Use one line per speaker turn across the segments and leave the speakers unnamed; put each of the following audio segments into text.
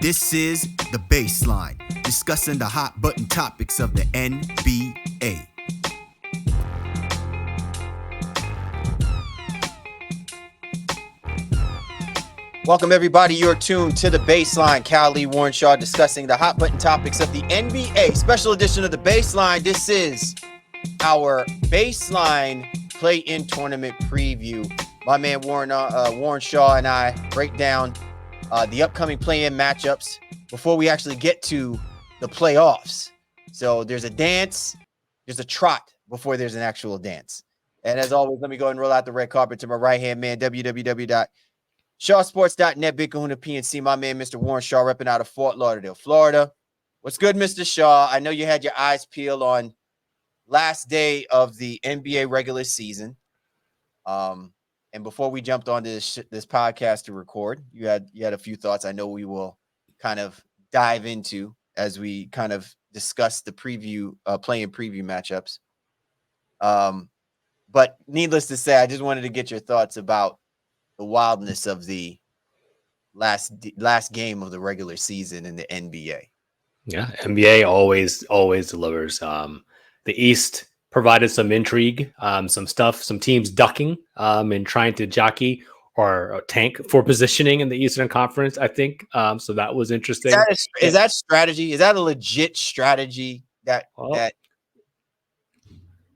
This is The Baseline, discussing the hot button topics of the NBA.
Welcome, everybody. You're tuned to The Baseline. Cal Lee Warrenshaw discussing the hot button topics of the NBA. Special edition of The Baseline. This is our Baseline play-in tournament preview. My man Warrenshaw and I break down the upcoming play-in matchups before we actually get to the playoffs. So there's a dance, there's a trot before there's an actual dance. And as always, let me go ahead and roll out the red carpet to my right-hand man, www.shawsports.net, Big Kahuna PNC, my man, Mr. Warrenshaw, repping out of Fort Lauderdale, Florida. What's good, Mr. Shaw? I know you had your eyes peeled on last day of the NBA regular season. And before we jumped on this podcast to record, you had a few thoughts I know we will kind of dive into as we kind of discuss the play-in preview matchups. But needless to say, I just wanted to get your thoughts about the wildness of the last game of the regular season in the NBA.
Yeah, NBA always delivers. The East provided some intrigue, some teams ducking and trying to jockey or tank for positioning in the Eastern Conference, I think. So that was interesting.
Is that strategy? Is that a legit strategy that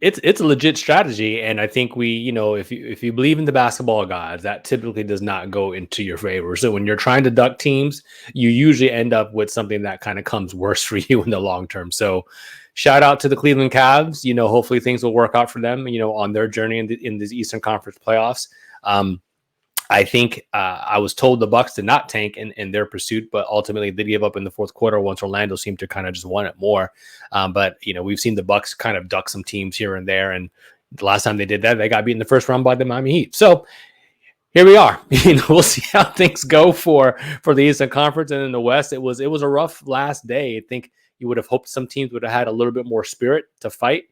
It's a legit strategy, and I think if you believe in the basketball gods, that typically does not go into your favor. So when you're trying to duck teams, you usually end up with something that kind of comes worse for you in the long term. So shout out to the Cleveland Cavs. Hopefully things will work out for them, on their journey in these Eastern Conference playoffs. I think I was told the Bucks did not tank in their pursuit, but ultimately they gave up in the fourth quarter once Orlando seemed to kind of just want it more. But we've seen the Bucks kind of duck some teams here and there, and the last time they did that, they got beat in the first round by the Miami Heat. So here we are. We'll see how things go for the Eastern Conference, and in the West, it was a rough last day. I think you would have hoped some teams would have had a little bit more spirit to fight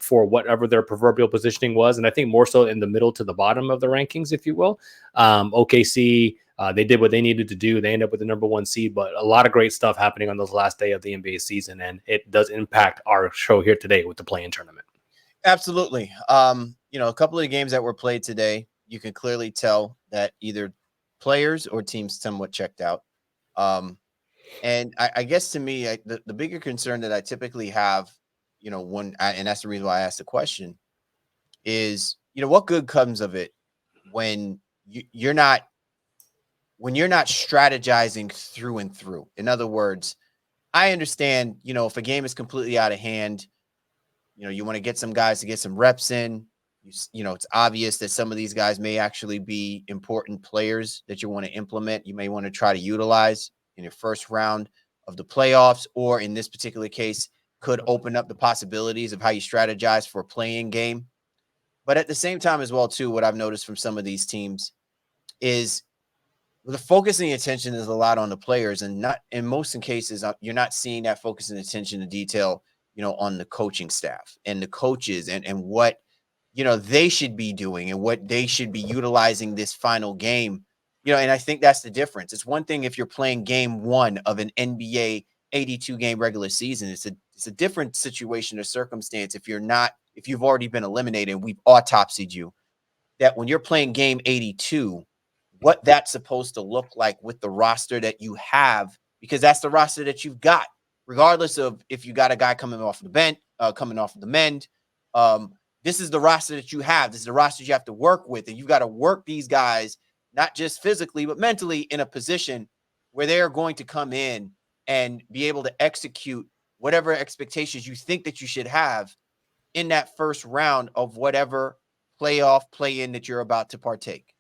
for whatever their proverbial positioning was. And I think more so in the middle to the bottom of the rankings, if you will. OKC, they did what they needed to do. They ended up with the number one seed, but a lot of great stuff happening on those last day of the NBA season. And it does impact our show here today with the play-in tournament.
Absolutely. A couple of the games that were played today, you can clearly tell that either players or teams somewhat checked out. And I guess to me, the bigger concern that I typically have, and that's the reason why I asked the question, is what good comes of it when you're not strategizing through and through. In other words, I understand, if a game is completely out of hand, you want to get some guys to get some reps in. It's obvious that some of these guys may actually be important players that you want to implement. You may want to try to utilize in your first round of the playoffs, or in this particular case, could open up the possibilities of how you strategize for a play-in game. But at the same time as well, too, what I've noticed from some of these teams is the focus and the attention is a lot on the players, and not in most cases, you're not seeing that focus and attention to detail, on the coaching staff and the coaches and what, they should be doing and what they should be utilizing this final game. And I think that's the difference. It's one thing if you're playing game one of an NBA 82-game regular season. It's a different situation or circumstance if you've already been eliminated and we've autopsied you, that when you're playing game 82, what that's supposed to look like with the roster that you have, because that's the roster that you've got, regardless of if you got a guy coming off the bench, coming off the mend. This is the roster that you have. This is the roster you have to work with, and you've got to work these guys, not just physically, but mentally, in a position where they're going to come in and be able to execute whatever expectations you think that you should have in that first round of whatever playoff play-in that you're about to partake.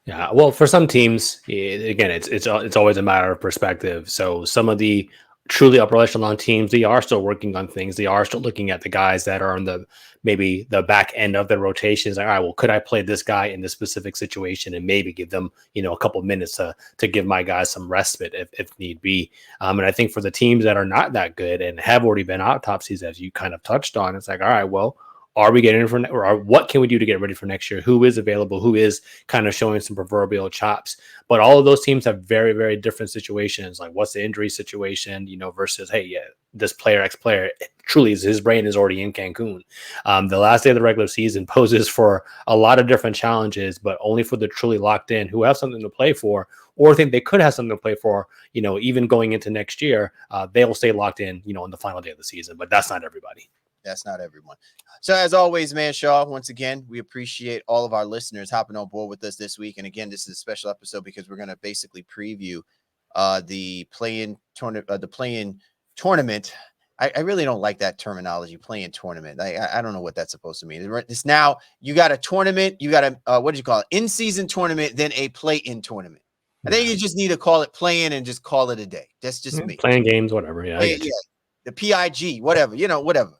Yeah, well, for some teams, again, it's always a matter of perspective. So some of the truly upper echelon teams, they are still working on things. They are still looking at the guys that are on maybe the back end of their rotations. Like, all right, well, could I play this guy in this specific situation and maybe give them, a couple of minutes to give my guys some respite if need be. And I think for the teams that are not that good and have already been autopsies, as you kind of touched on, it's like, all right, well, Are we getting for, or what can we do to get ready for next year? Who is available? Who is kind of showing some proverbial chops? But all of those teams have very, very different situations. Like, what's the injury situation, versus, hey, yeah, this player, X player, truly his brain is already in Cancun. The last day of the regular season poses for a lot of different challenges, but only for the truly locked in who have something to play for, or think they could have something to play for, even going into next year. They will stay locked in, on the final day of the season, but that's not everybody.
That's not everyone. So as always, man, Shaw, once again, we appreciate all of our listeners hopping on board with us this week. And again, this is a special episode because we're going to basically preview the play-in tournament. I really don't like that terminology, play-in tournament. I don't know what that's supposed to mean. It's now you got a tournament, you got a what do you call it? In-season tournament, then a play-in tournament. I think you just need to call it play-in and just call it a day. That's just me.
Playing games, whatever. Yeah,
the PIG, whatever, whatever.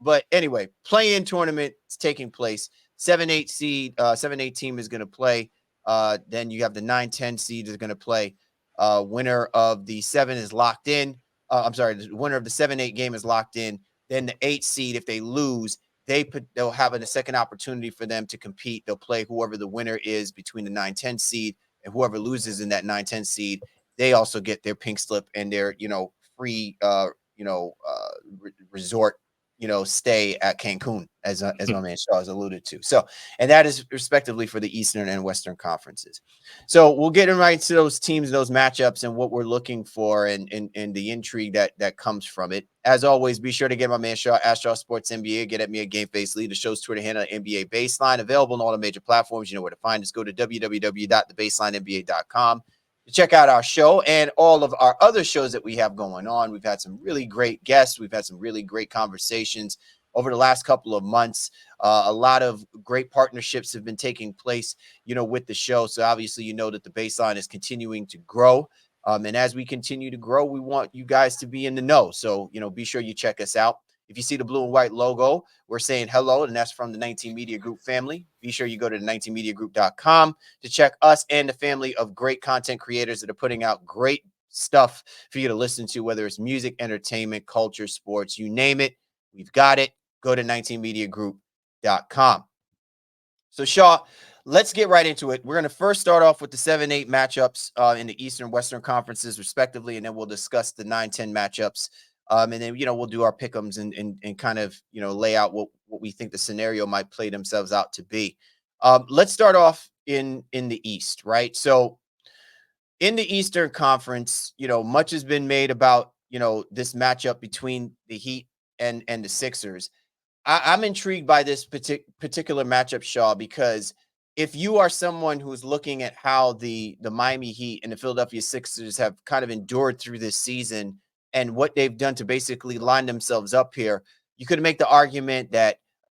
But anyway, play-in tournament is taking place. 7-8 seed, 7-8 team is going to play. Then you have the 9-10 seed is going to play. Winner of the 7 is locked in. The winner of the 7-8 game is locked in. Then the 8 seed, if they lose, they'll have a second opportunity for them to compete. They'll play whoever the winner is between the 9-10 seed, and whoever loses in that 9-10 seed, they also get their pink slip and their free resort stay at Cancun, as my man Shaw has alluded to. So, and that is respectively for the Eastern and Western conferences. So we'll get right to those teams, those matchups, and what we're looking for, and the intrigue that comes from it. As always, be sure to get my man Shaw at Shaw Sports NBA. Get at me at Game Face Lead, the show's Twitter handle NBA Baseline, available on all the major platforms. You know where to find us. Go to www.thebaselinenba.com. Check out our show and all of our other shows that we have going on. We've had some really great guests. We've had some really great conversations over the last couple of months. A lot of great partnerships have been taking place, with the show. So obviously, that the Baseline is continuing to grow. And as we continue to grow, we want you guys to be in the know. So, be sure you check us out. If you see the blue and white logo, we're saying hello, and that's from the 19 Media Group family. Be sure you go to the 19mediagroup.com to check us and the family of great content creators that are putting out great stuff for you to listen to, whether it's music, entertainment, culture, sports, you name it. We've got it. Go to 19mediagroup.com. So, Shaw, let's get right into it. We're going to first start off with the 7-8 matchups in the Eastern Western conferences, respectively, and then we'll discuss the 9-10 matchups. And then, we'll do our pick'ems and kind of, lay out what we think the scenario might play themselves out to be. Let's start off in the East, right? So in the Eastern Conference, much has been made about, this matchup between the Heat and the Sixers. I'm intrigued by this particular matchup, Shaw, because if you are someone who's looking at how the Miami Heat and the Philadelphia Sixers have kind of endured through this season, and what they've done to basically line themselves up here, you could make the argument that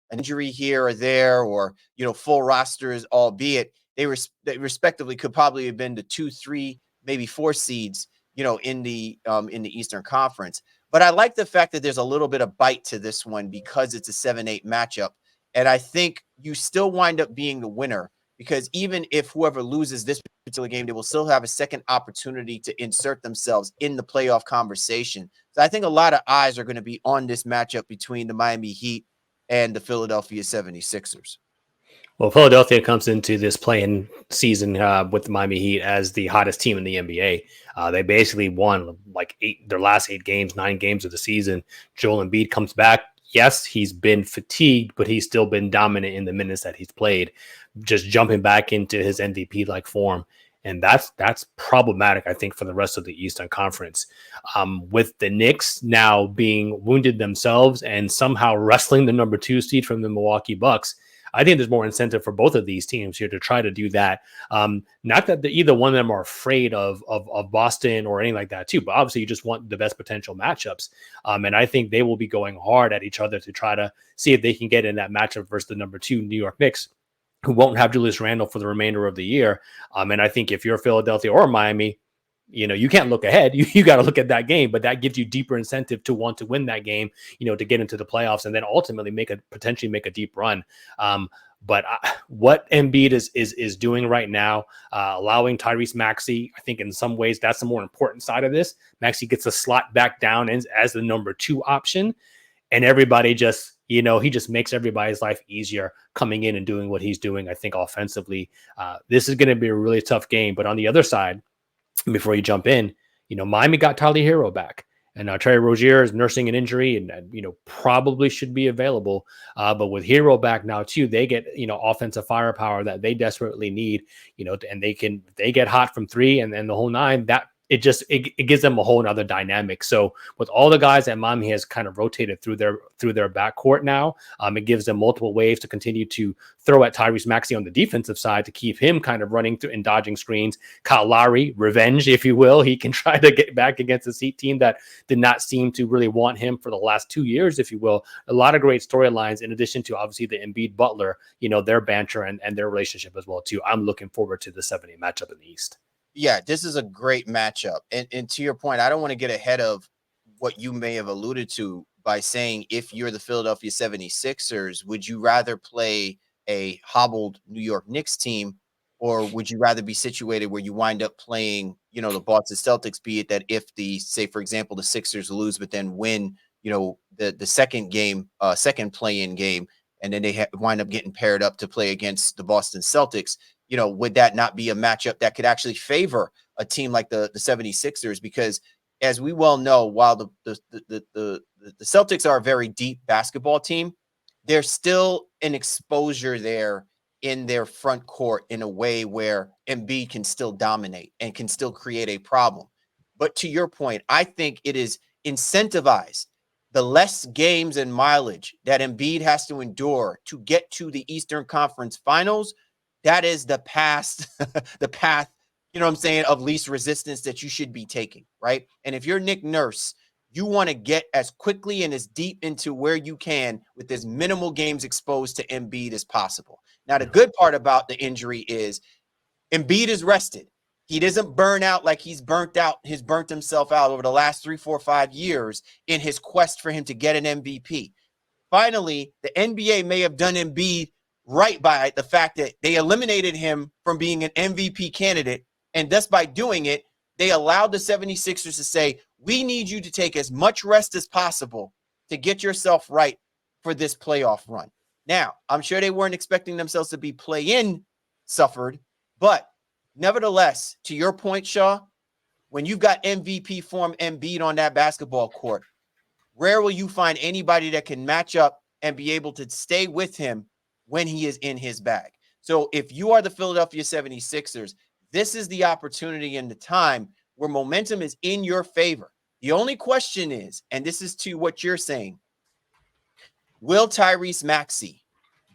an injury here or there, or, full rosters, albeit they respectively could probably have been the 2, 3, maybe 4 seeds, in the Eastern Conference. But I like the fact that there's a little bit of bite to this one because it's a 7-8 matchup. And I think you still wind up being the winner, because even if whoever loses this particular game, they will still have a second opportunity to insert themselves in the playoff conversation. So I think a lot of eyes are going to be on this matchup between the Miami Heat and the Philadelphia 76ers.
Well, Philadelphia comes into this play-in season with the Miami Heat as the hottest team in the NBA. They basically won their last 8 games, 9 games of the season. Joel Embiid comes back. Yes, he's been fatigued, but he's still been dominant in the minutes that he's played, just jumping back into his MVP-like form. And that's problematic, I think, for the rest of the Eastern Conference. With the Knicks now being wounded themselves and somehow wrestling the number 2 seed from the Milwaukee Bucks, I think there's more incentive for both of these teams here to try to do that. Not that either one of them are afraid of Boston or anything like that too, but obviously you just want the best potential matchups. And I think they will be going hard at each other to try to see if they can get in that matchup versus the number 2 New York Knicks, who won't have Julius Randle for the remainder of the year. And I think if you're Philadelphia or Miami, you can't look ahead. You got to look at that game, but that gives you deeper incentive to want to win that game, to get into the playoffs and then ultimately potentially make a deep run. But what Embiid is doing right now, allowing Tyrese Maxey, I think in some ways that's the more important side of this. Maxey gets a slot back down as the number 2 option, and everybody just he just makes everybody's life easier coming in and doing what he's doing. I think offensively, this is going to be a really tough game. But on the other side, before you jump in, Miami got Tyler Hero back. And Terry Rozier is nursing an injury and, probably should be available. But with Hero back now, too, they get, offensive firepower that they desperately need, and they get hot from three and the whole nine. That it gives them a whole nother dynamic. So with all the guys that Miami has kind of rotated through their backcourt now, it gives them multiple ways to continue to throw at Tyrese Maxey on the defensive side to keep him kind of running through and dodging screens. Kyle Lowry, revenge, if you will. He can try to get back against a Heat team that did not seem to really want him for the last 2 years, if you will. A lot of great storylines in addition to obviously the Embiid Butler, their banter and their relationship as well, too. I'm looking forward to the 70 matchup in the East.
Yeah, this is a great matchup. And to your point, I don't want to get ahead of what you may have alluded to by saying, if you're the Philadelphia 76ers, would you rather play a hobbled New York Knicks team, or would you rather be situated where you wind up playing, the Boston Celtics, be it that if say, for example, the Sixers lose, but then win, the second game, second play-in game, and then they wind up getting paired up to play against the Boston Celtics. Would that not be a matchup that could actually favor a team like the 76ers? Because as we well know, while the Celtics are a very deep basketball team, there's still an exposure there in their front court in a way where Embiid can still dominate and can still create a problem. But to your point, I think it is incentivized. The less games and mileage that Embiid has to endure to get to the Eastern Conference Finals, that is the path, of least resistance that you should be taking, right? And if you're Nick Nurse, you want to get as quickly and as deep into where you can with as minimal games exposed to Embiid as possible. Now, the good part about the injury is Embiid is rested. He doesn't burn out like he's burnt himself out over the last 3, 4, 5 years in his quest for him to get an MVP. Finally, the NBA may have done Embiid right by the fact that they eliminated him from being an MVP candidate. And thus by doing it, they allowed the 76ers to say, we need you to take as much rest as possible to get yourself right for this playoff run. Now, I'm sure they weren't expecting themselves to be play-in suffered, but nevertheless, to your point, Shaw, when you've got MVP form Embiid on that basketball court, rare will you find anybody that can match up and be able to stay with him when he is in his bag. So if you are the Philadelphia 76ers, this is the opportunity and the time where momentum is in your favor. The only question is, and this is to what you're saying, will Tyrese Maxey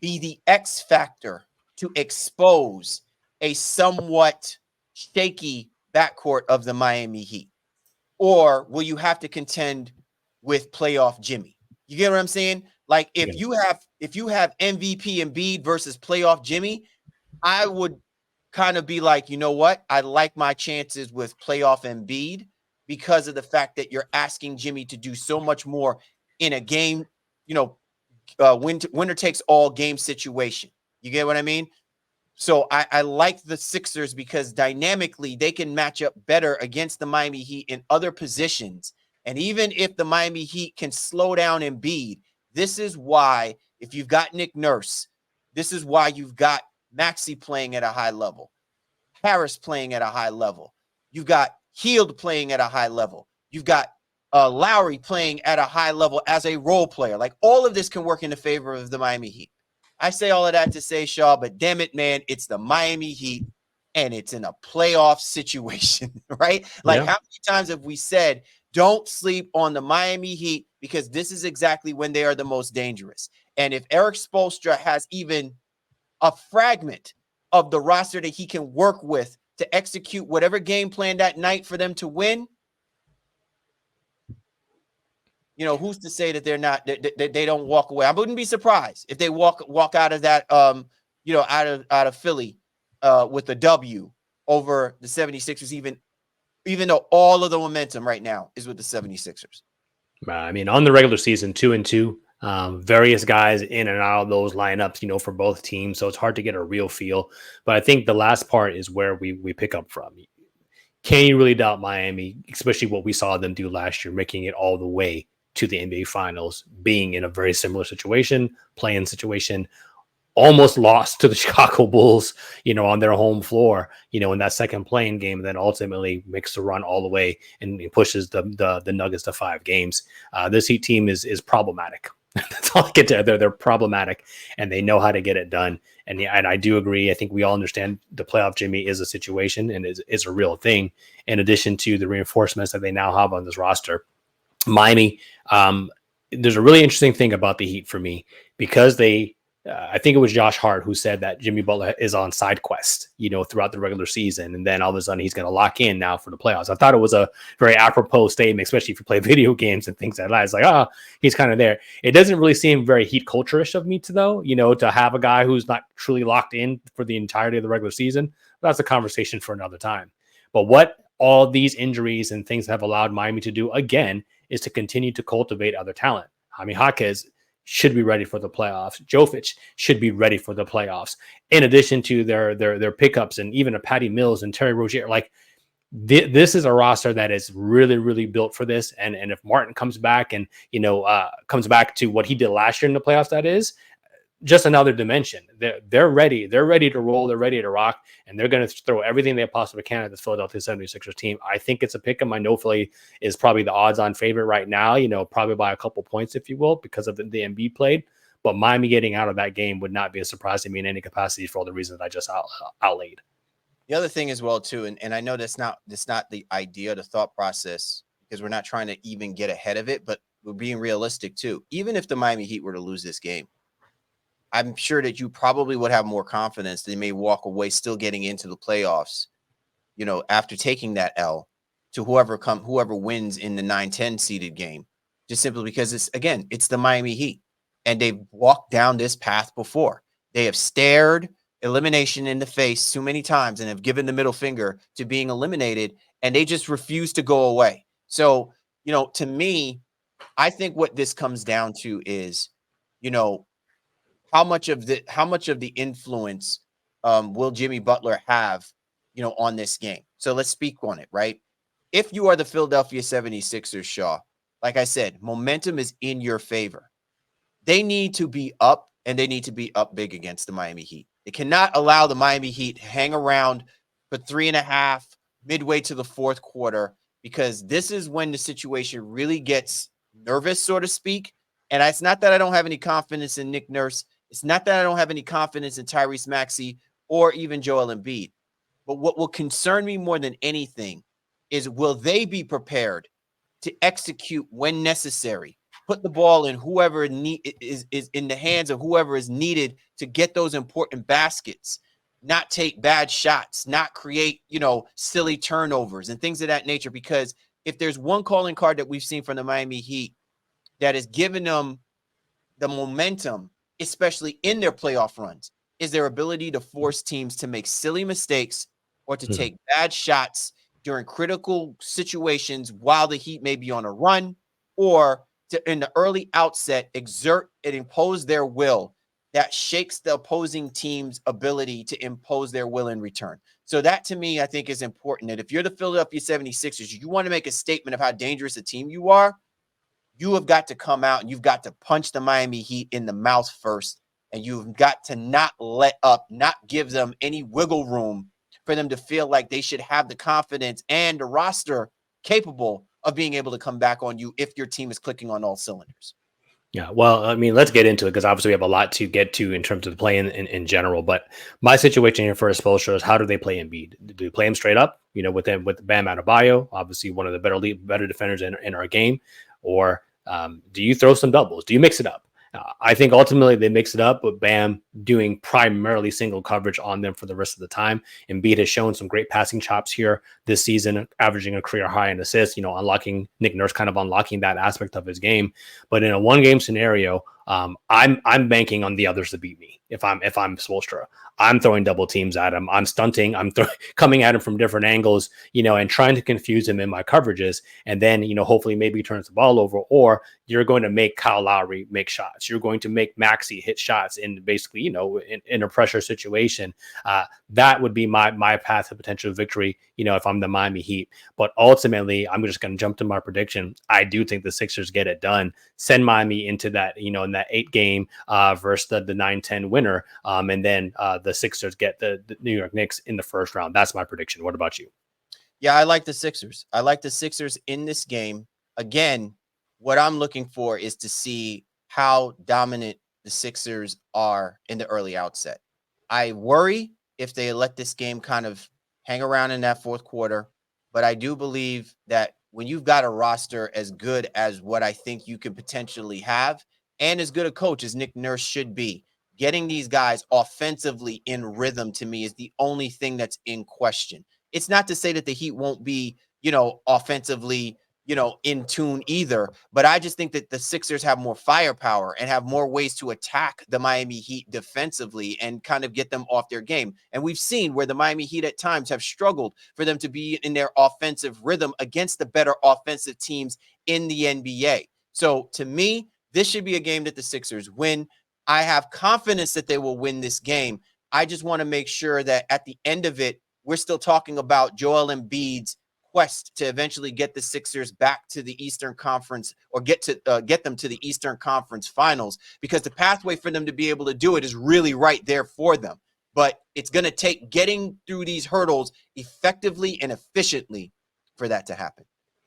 be the X factor to expose a somewhat shaky backcourt of the Miami Heat? Or will you have to contend with playoff Jimmy? You get what I'm saying? Like if you have MVP Embiid versus playoff Jimmy, I would kind of be like, you know what? I like my chances with playoff Embiid because of the fact that you're asking Jimmy to do so much more in a game, winner takes all game situation. You get what I mean? So I like the Sixers because dynamically they can match up better against the Miami Heat in other positions. And even if the Miami Heat can slow down Embiid, this is why, if you've got Nick Nurse, this is why you've got Maxey playing at a high level, Harris playing at a high level. You've got Hield playing at a high level. You've got Lowry playing at a high level as a role player. Like all of this can work in the favor of the Miami Heat. I say all of that to say, Shaw, but damn it, man, it's the Miami Heat and it's in a playoff situation, right? Like how many times have we said, don't sleep on the Miami Heat because this is exactly when they are the most dangerous. And if Eric Spoelstra has even a fragment of the roster that he can work with to execute whatever game plan that night for them to win, who's to say that they're not, that they don't walk away? I wouldn't be surprised if they walk out of that, out of Philly with a W over the 76ers, even though all of the momentum right now is with the 76ers.
I mean, on the regular season, 2-2, various guys in and out of those lineups, for both teams. So it's hard to get a real feel. But I think the last part is where we pick up from. Can you really doubt Miami, especially what we saw them do last year, making it all the way to the NBA Finals, being in a very similar situation, playing situation, almost lost to the Chicago Bulls, on their home floor, in that second playing game, and then ultimately makes the run all the way and pushes the Nuggets to 5 games. This Heat team is problematic. That's all I get to. They're problematic, and they know how to get it done. And I do agree. I think we all understand the playoff Jimmy is a situation and is a real thing. In addition to the reinforcements that they now have on this roster, Miami. There's a really interesting thing about the Heat for me, because I think it was Josh Hart who said that Jimmy Butler is on side quest, throughout the regular season. And then all of a sudden he's going to lock in now for the playoffs. I thought it was a very apropos statement, especially if you play video games and things like that. It's like, he's kind of there. It doesn't really seem very Heat culture-ish of me to have a guy who's not truly locked in for the entirety of the regular season. That's a conversation for another time. But what all these injuries and things have allowed Miami to do again is to continue to cultivate other talent. Jaquez should be ready for the playoffs. Jovic should be ready for the playoffs. In addition to their pickups, and even a Patty Mills and Terry Rozier, this is a roster that is really, really built for this. And if Martin comes back and comes back to what he did last year in the playoffs, that is just another dimension. They're ready. They're ready to roll. They're ready to rock, and they're going to throw everything they possibly can at this Philadelphia 76ers team. I think it's a pick 'em. I know Philly is probably the odds-on favorite right now, probably by a couple points, if you will, because of the Embiid played. But Miami getting out of that game would not be a surprise to me in any capacity for all the reasons I just outlaid.
The other thing as well, too, and I know that's not the idea, the thought process, because we're not trying to even get ahead of it, but we're being realistic, too. Even if the Miami Heat were to lose this game, I'm sure that you probably would have more confidence. They may walk away still getting into the playoffs, after taking that L to whoever wins in the 9-10 seeded game, just simply because it's the Miami Heat, and they've walked down this path before. They have stared elimination in the face too many times and have given the middle finger to being eliminated, and they just refuse to go away. So, to me, I think what this comes down to is, how much of the influence will Jimmy Butler have, on this game? So let's speak on it, right? If you are the Philadelphia 76ers, Shaw, like I said, momentum is in your favor. They need to be up, and they need to be up big against the Miami Heat. They cannot allow the Miami Heat to hang around for 3.5 midway to the fourth quarter, because this is when the situation really gets nervous, so to speak. And it's not that I don't have any confidence in Nick Nurse. It's not that I don't have any confidence in Tyrese Maxey or even Joel Embiid. But what will concern me more than anything is, will they be prepared to execute when necessary? Put the ball in whoever is in the hands of whoever is needed to get those important baskets, not take bad shots, not create, silly turnovers and things of that nature. Because if there's one calling card that we've seen from the Miami Heat that has given them the momentum, especially in their playoff runs, is their ability to force teams to make silly mistakes or to take bad shots during critical situations while the Heat may be on a run, or to, in the early outset, exert and impose their will that shakes the opposing team's ability to impose their will in return. So that, to me, I think is important, that if you're the Philadelphia 76ers, you want to make a statement of how dangerous a team you are, you have got to come out and you've got to punch the Miami Heat in the mouth first. And you've got to not let up, not give them any wiggle room for them to feel like they should have the confidence and the roster capable of being able to come back on you if your team is clicking on all cylinders.
Yeah, well, I mean, let's get into it, because obviously we have a lot to get to in terms of the play in general. But my situation here for Spoelstra is, how do they play Embiid? Do they play him straight up, with Bam Adebayo, obviously one of the better defenders in our game? Or do you throw some doubles? Do you mix it up? I think ultimately they mix it up with Bam doing primarily single coverage on them for the rest of the time. Embiid has shown some great passing chops here this season, averaging a career high in assists, unlocking Nick Nurse, kind of unlocking that aspect of his game. But in a one-game scenario, I'm banking on the others to beat me. If I'm Spoelstra, I'm throwing double teams at him. I'm stunting. I'm coming at him from different angles, and trying to confuse him in my coverages. And then, hopefully maybe he turns the ball over, or you're going to make Kyle Lowry make shots. You're going to make Maxey hit shots in basically, in a pressure situation. That would be my path to potential victory, if I'm the Miami Heat. But ultimately, I'm just going to jump to my prediction. I do think the Sixers get it done, send Miami into that, in that 8-game versus the 9-10 winner. And then the Sixers get the New York Knicks in the first round. That's my prediction. What about you?
Yeah, I like the Sixers. I like the Sixers in this game. Again, what I'm looking for is to see how dominant the Sixers are in the early outset. I worry if they let this game kind of hang around in that fourth quarter, but I do believe that when you've got a roster as good as what I think you could potentially have, and as good a coach as Nick Nurse should be, getting these guys offensively in rhythm to me is the only thing that's in question. It's not to say that the Heat won't be, offensively, in tune either. But I just think that the Sixers have more firepower and have more ways to attack the Miami Heat defensively and kind of get them off their game. And we've seen where the Miami Heat at times have struggled for them to be in their offensive rhythm against the better offensive teams in the NBA. So to me, this should be a game that the Sixers win. I have confidence that they will win this game. I just want to make sure that at the end of it, we're still talking about Joel Embiid's quest to eventually get the Sixers back to the Eastern Conference, or get them to the Eastern Conference Finals, because the pathway for them to be able to do it is really right there for them. But it's going to take getting through these hurdles effectively and efficiently for that to happen.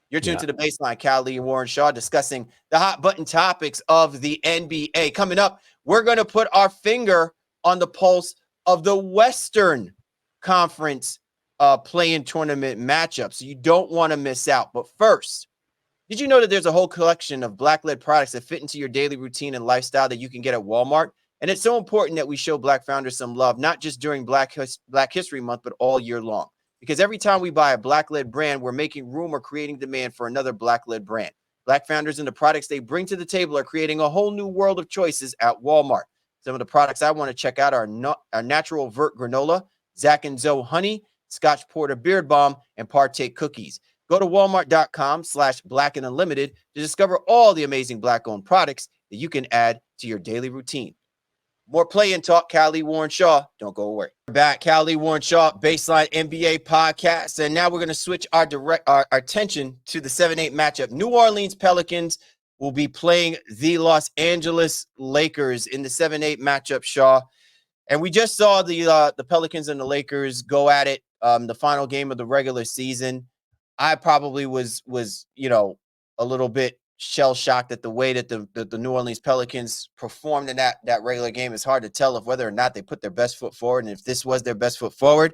You're tuned to The Baseline. Cal Lee and Warren Shaw discussing the hot button topics of the NBA. Coming up, we're going to put our finger on the pulse of the Western Conference play-in tournament matchups. You don't want to miss out. But first, did you know that there's a whole collection of Black-led products that fit into your daily routine and lifestyle that you can get at Walmart? And it's so important that we show Black founders some love, not just during Black History Month, but all year long. Because every time we buy a Black-led brand, we're making room or creating demand for another Black-led brand. Black founders and the products they bring to the table are creating a whole new world of choices at Walmart. Some of the products I want to check out are Natural Vert Granola, Zach and Zoe Honey, Scotch Porter Beard Balm, and Partake Cookies. Go to walmart.com/Black and Unlimited to discover all the amazing Black-owned products that you can add to your daily routine. More play and talk. Cal Lee, Warren Shaw. Don't go away. We're back. Cal Lee, Warren Shaw, Baseline NBA podcast. And now we're going to switch our attention to the 7-8 matchup. New Orleans Pelicans will be playing the Los Angeles Lakers in the 7-8 matchup, Shaw. And we just saw the Pelicans and the Lakers go at it, the final game of the regular season. I probably was a little bit shell-shocked at the way that the New Orleans Pelicans performed in that regular game. It's hard to tell if whether or not they put their best foot forward. And if this was their best foot forward,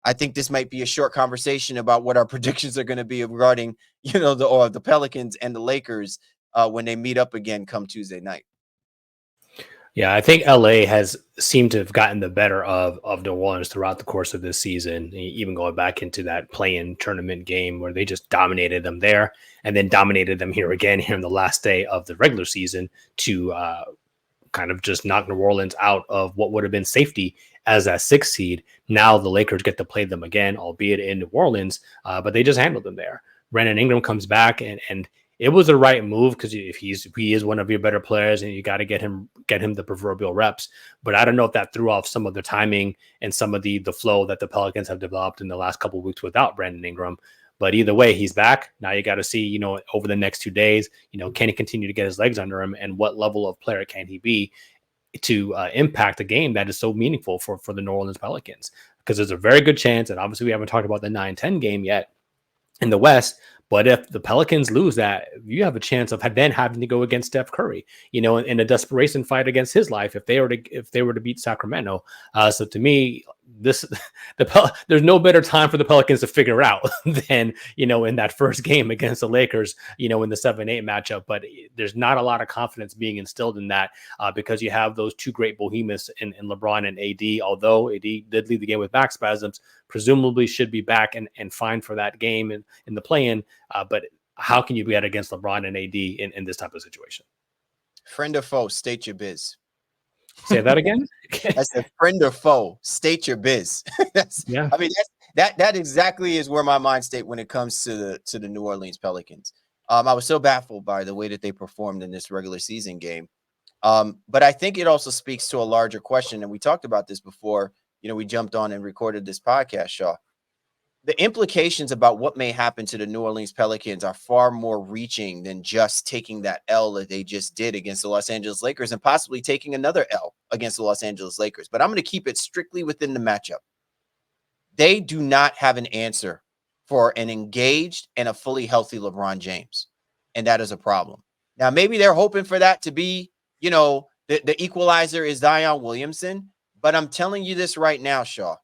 I think this might be a short conversation about what our predictions are going to be regarding, the Pelicans and the Lakers when they meet up again come Tuesday night.
Yeah, I think LA has seemed to have gotten the better of New Orleans throughout the course of this season, even going back into that play-in tournament game where they just dominated them there and then dominated them here again here in the last day of the regular season to kind of just knock New Orleans out of what would have been safety as that 6th seed. Now the Lakers get to play them again, albeit in New Orleans, but they just handled them there. Brandon Ingram comes back and it was the right move because if he is one of your better players and you got to get him the proverbial reps. But I don't know if that threw off some of the timing and some of the flow that the Pelicans have developed in the last couple of weeks without Brandon Ingram. But either way, he's back. Now you got to see, over the next 2 days, can he continue to get his legs under him, and what level of player can he be to impact a game that is so meaningful for the New Orleans Pelicans? Because there's a very good chance, and obviously we haven't talked about the 9-10 game yet in the West, but if the Pelicans lose that, you have a chance of then having to go against Steph Curry, in a desperation fight against his life if they were to beat Sacramento. So to me, there's no better time for the Pelicans to figure out than in that first game against the Lakers, in the 7-8 matchup. But there's not a lot of confidence being instilled in that because you have those two great behemoths in LeBron and AD. Although AD did lead the game with back spasms, presumably should be back and fine for that game in the play-in. But how can you bet against LeBron and AD in this type of situation?
Friend or foe, state your biz.
Say that again.
I said, friend or foe, state your biz.
Yeah.
I mean, that exactly is where my mind state when it comes to the New Orleans Pelicans. I was so baffled by the way that they performed in this regular season game. But I think it also speaks to a larger question, and we talked about this before. We jumped on and recorded this podcast, Shaw. The implications about what may happen to the New Orleans Pelicans are far more reaching than just taking that L that they just did against the Los Angeles Lakers and possibly taking another L against the Los Angeles Lakers. But I'm going to keep it strictly within the matchup. They do not have an answer for an engaged and a fully healthy LeBron James. And that is a problem. Now, maybe they're hoping for that to be, the equalizer is Zion Williamson. But I'm telling you this right now, Shaw.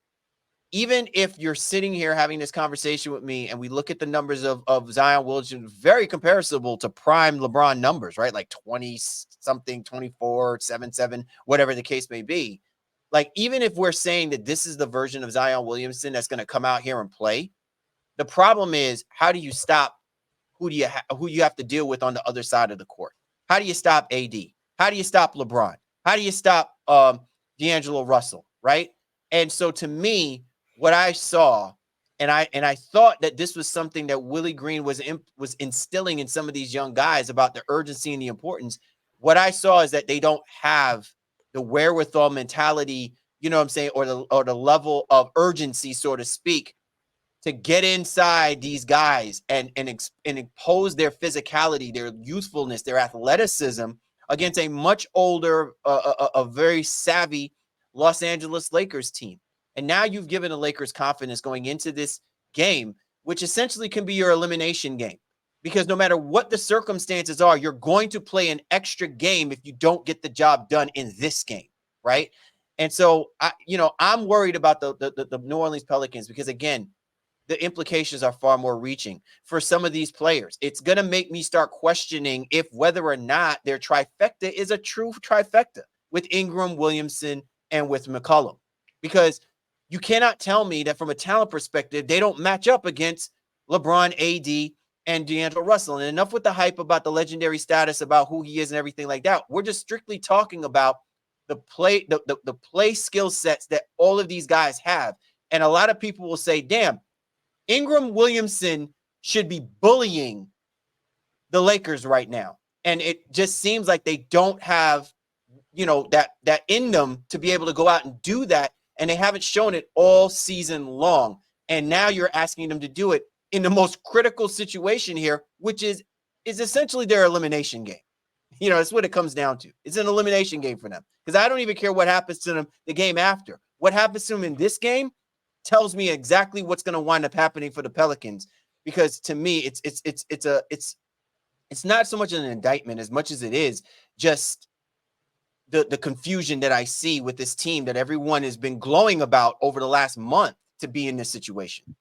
Even if you're sitting here having this conversation with me and we look at the numbers of Zion Williamson, very comparable to prime LeBron numbers, right? Like 20 something, 24, 7, whatever the case may be. Like, even if we're saying that this is the version of Zion Williamson that's going to come out here and play, the problem is, how do you stop who you have to deal with on the other side of the court? How do you stop AD? How do you stop LeBron? How do you stop D'Angelo Russell, right? And so to me, what I saw, and I thought that this was something that Willie Green was instilling in some of these young guys about the urgency and the importance. What I saw is that they don't have the wherewithal mentality, you know what I'm saying, or the level of urgency, so to speak, to get inside these guys and impose their physicality, their youthfulness, their athleticism against a much older, a very savvy Los Angeles Lakers team. And now you've given the Lakers confidence going into this game, which essentially can be your elimination game. Because no matter what the circumstances are, you're going to play an extra game if you don't get the job done in this game, right? And so, I'm worried about the New Orleans Pelicans because, again, the implications are far more reaching for some of these players. It's going to make me start questioning if whether or not their trifecta is a true trifecta with Ingram, Williamson, and with McCollum. Because you cannot tell me that from a talent perspective, they don't match up against LeBron, AD, and D'Angelo Russell. And enough with the hype about the legendary status, about who he is and everything like that. We're just strictly talking about the play skill sets that all of these guys have. And a lot of people will say, damn, Ingram Williamson should be bullying the Lakers right now. And it just seems like they don't have, that in them to be able to go out and do that. And they haven't shown it all season long. And now you're asking them to do it in the most critical situation here, which is essentially their elimination game. That's what it comes down to. It's an elimination game for them. Because I don't even care what happens to them the game after. What happens to them in this game tells me exactly what's going to wind up happening for the Pelicans. Because to me, it's not so much an indictment as much as it is just the confusion that I see with this team that everyone has been glowing about over the last month to be in this situation.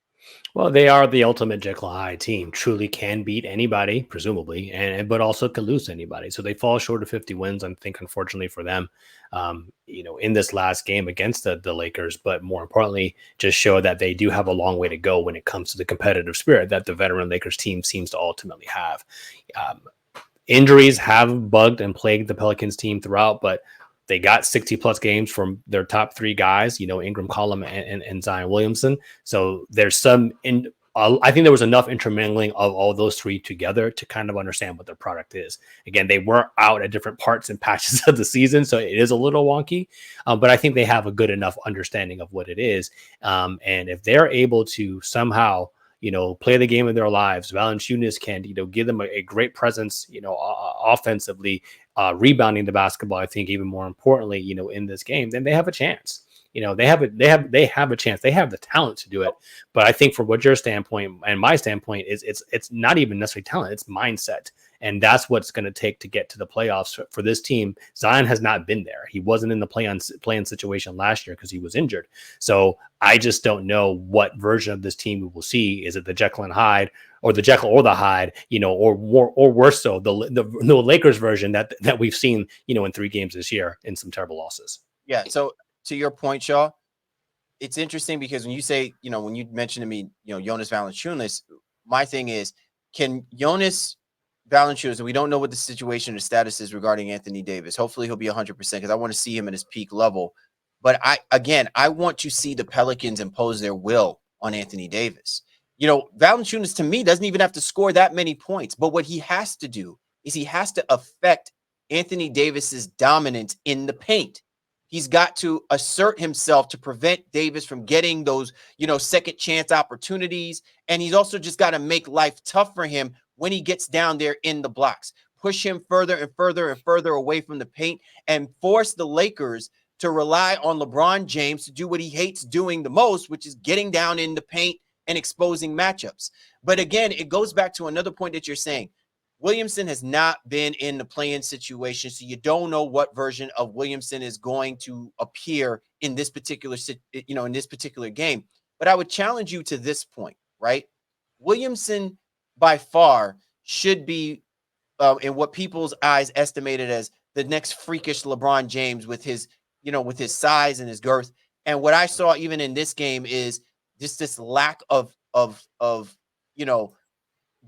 Well, they are the ultimate Jekyll and Hyde team. Truly can beat anybody, presumably, but also could lose anybody. So they fall short of 50 wins, I think, unfortunately for them, in this last game against the Lakers. But more importantly, just show that they do have a long way to go when it comes to the competitive spirit that the veteran Lakers team seems to ultimately have. Injuries have bugged and plagued the Pelicans team throughout, but they got 60 plus games from their top three guys, Ingram, McCollum, and Zion Williamson. So there's I think there was enough intermingling of all those three together to kind of understand what their product is. Again, they were out at different parts and patches of the season, so it is a little wonky, but I think they have a good enough understanding of what it is. And if they're able to somehow, play the game of their lives, Valanciunas can, give them a great presence, offensively, rebounding the basketball. I think even more importantly, in this game, then they have a chance. They have a chance. They have the talent to do it. But I think from what your standpoint and my standpoint is, it's not even necessarily talent, it's mindset. And that's what's going to take to get to the playoffs for this team. Zion has not been there. He wasn't in the play-in situation last year because he was injured. So I just don't know what version of this team we will see. Is it the Jekyll and Hyde, or the Jekyll or the Hyde, or worse so, the Lakers version that we've seen, in 3 games this year in some terrible losses.
Yeah. So to your point, Shaw, it's interesting because when you say, when you mentioned to me, Jonas Valanciunas, my thing is, can Jonas Valanciunas, and we don't know what the situation or status is regarding Anthony Davis. Hopefully he'll be 100% because I want to see him at his peak level. But I want to see the Pelicans impose their will on Anthony Davis. Valanciunas to me doesn't even have to score that many points, but what he has to do is he has to affect Anthony Davis's dominance in the paint. He's got to assert himself to prevent Davis from getting those, second chance opportunities. And he's also just got to make life tough for him when he gets down there in the blocks, push him further and further and further away from the paint, and force the Lakers to rely on LeBron James to do what he hates doing the most, which is getting down in the paint and exposing matchups. But again, it goes back to another point that you're saying. Williamson has not been in the play-in situation, so you don't know what version of Williamson is going to appear in this particular, game. But I would challenge you to this point, right? Williamson, by far, should be in what people's eyes estimated as the next freakish LeBron James with his size and his girth. And what I saw even in this game is just this lack of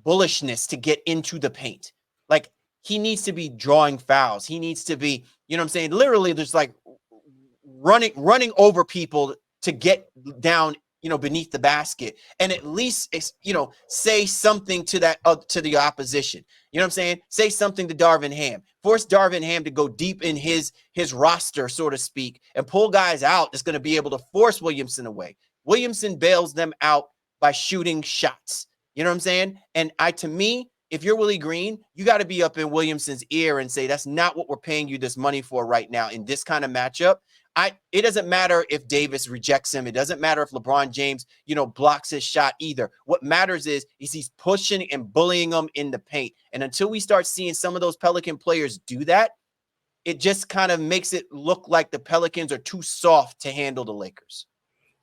bullishness to get into the paint. Like, he needs to be drawing fouls. He needs to be, literally there's like running over people to get down, beneath the basket, and at least, say something to that, to the opposition. Say something to Darvin Ham. Force Darvin Ham to go deep in his roster, so to speak, and pull guys out that's going to be able to force Williamson away. Williamson bails them out by shooting shots. You know what I'm saying? And to me, if you're Willie Green, you got to be up in Williamson's ear and say, that's not what we're paying you this money for right now in this kind of matchup. It doesn't matter if Davis rejects him. It doesn't matter if LeBron James, blocks his shot either. What matters is he's pushing and bullying them in the paint. And until we start seeing some of those Pelican players do that, it just kind of makes it look like the Pelicans are too soft to handle the Lakers.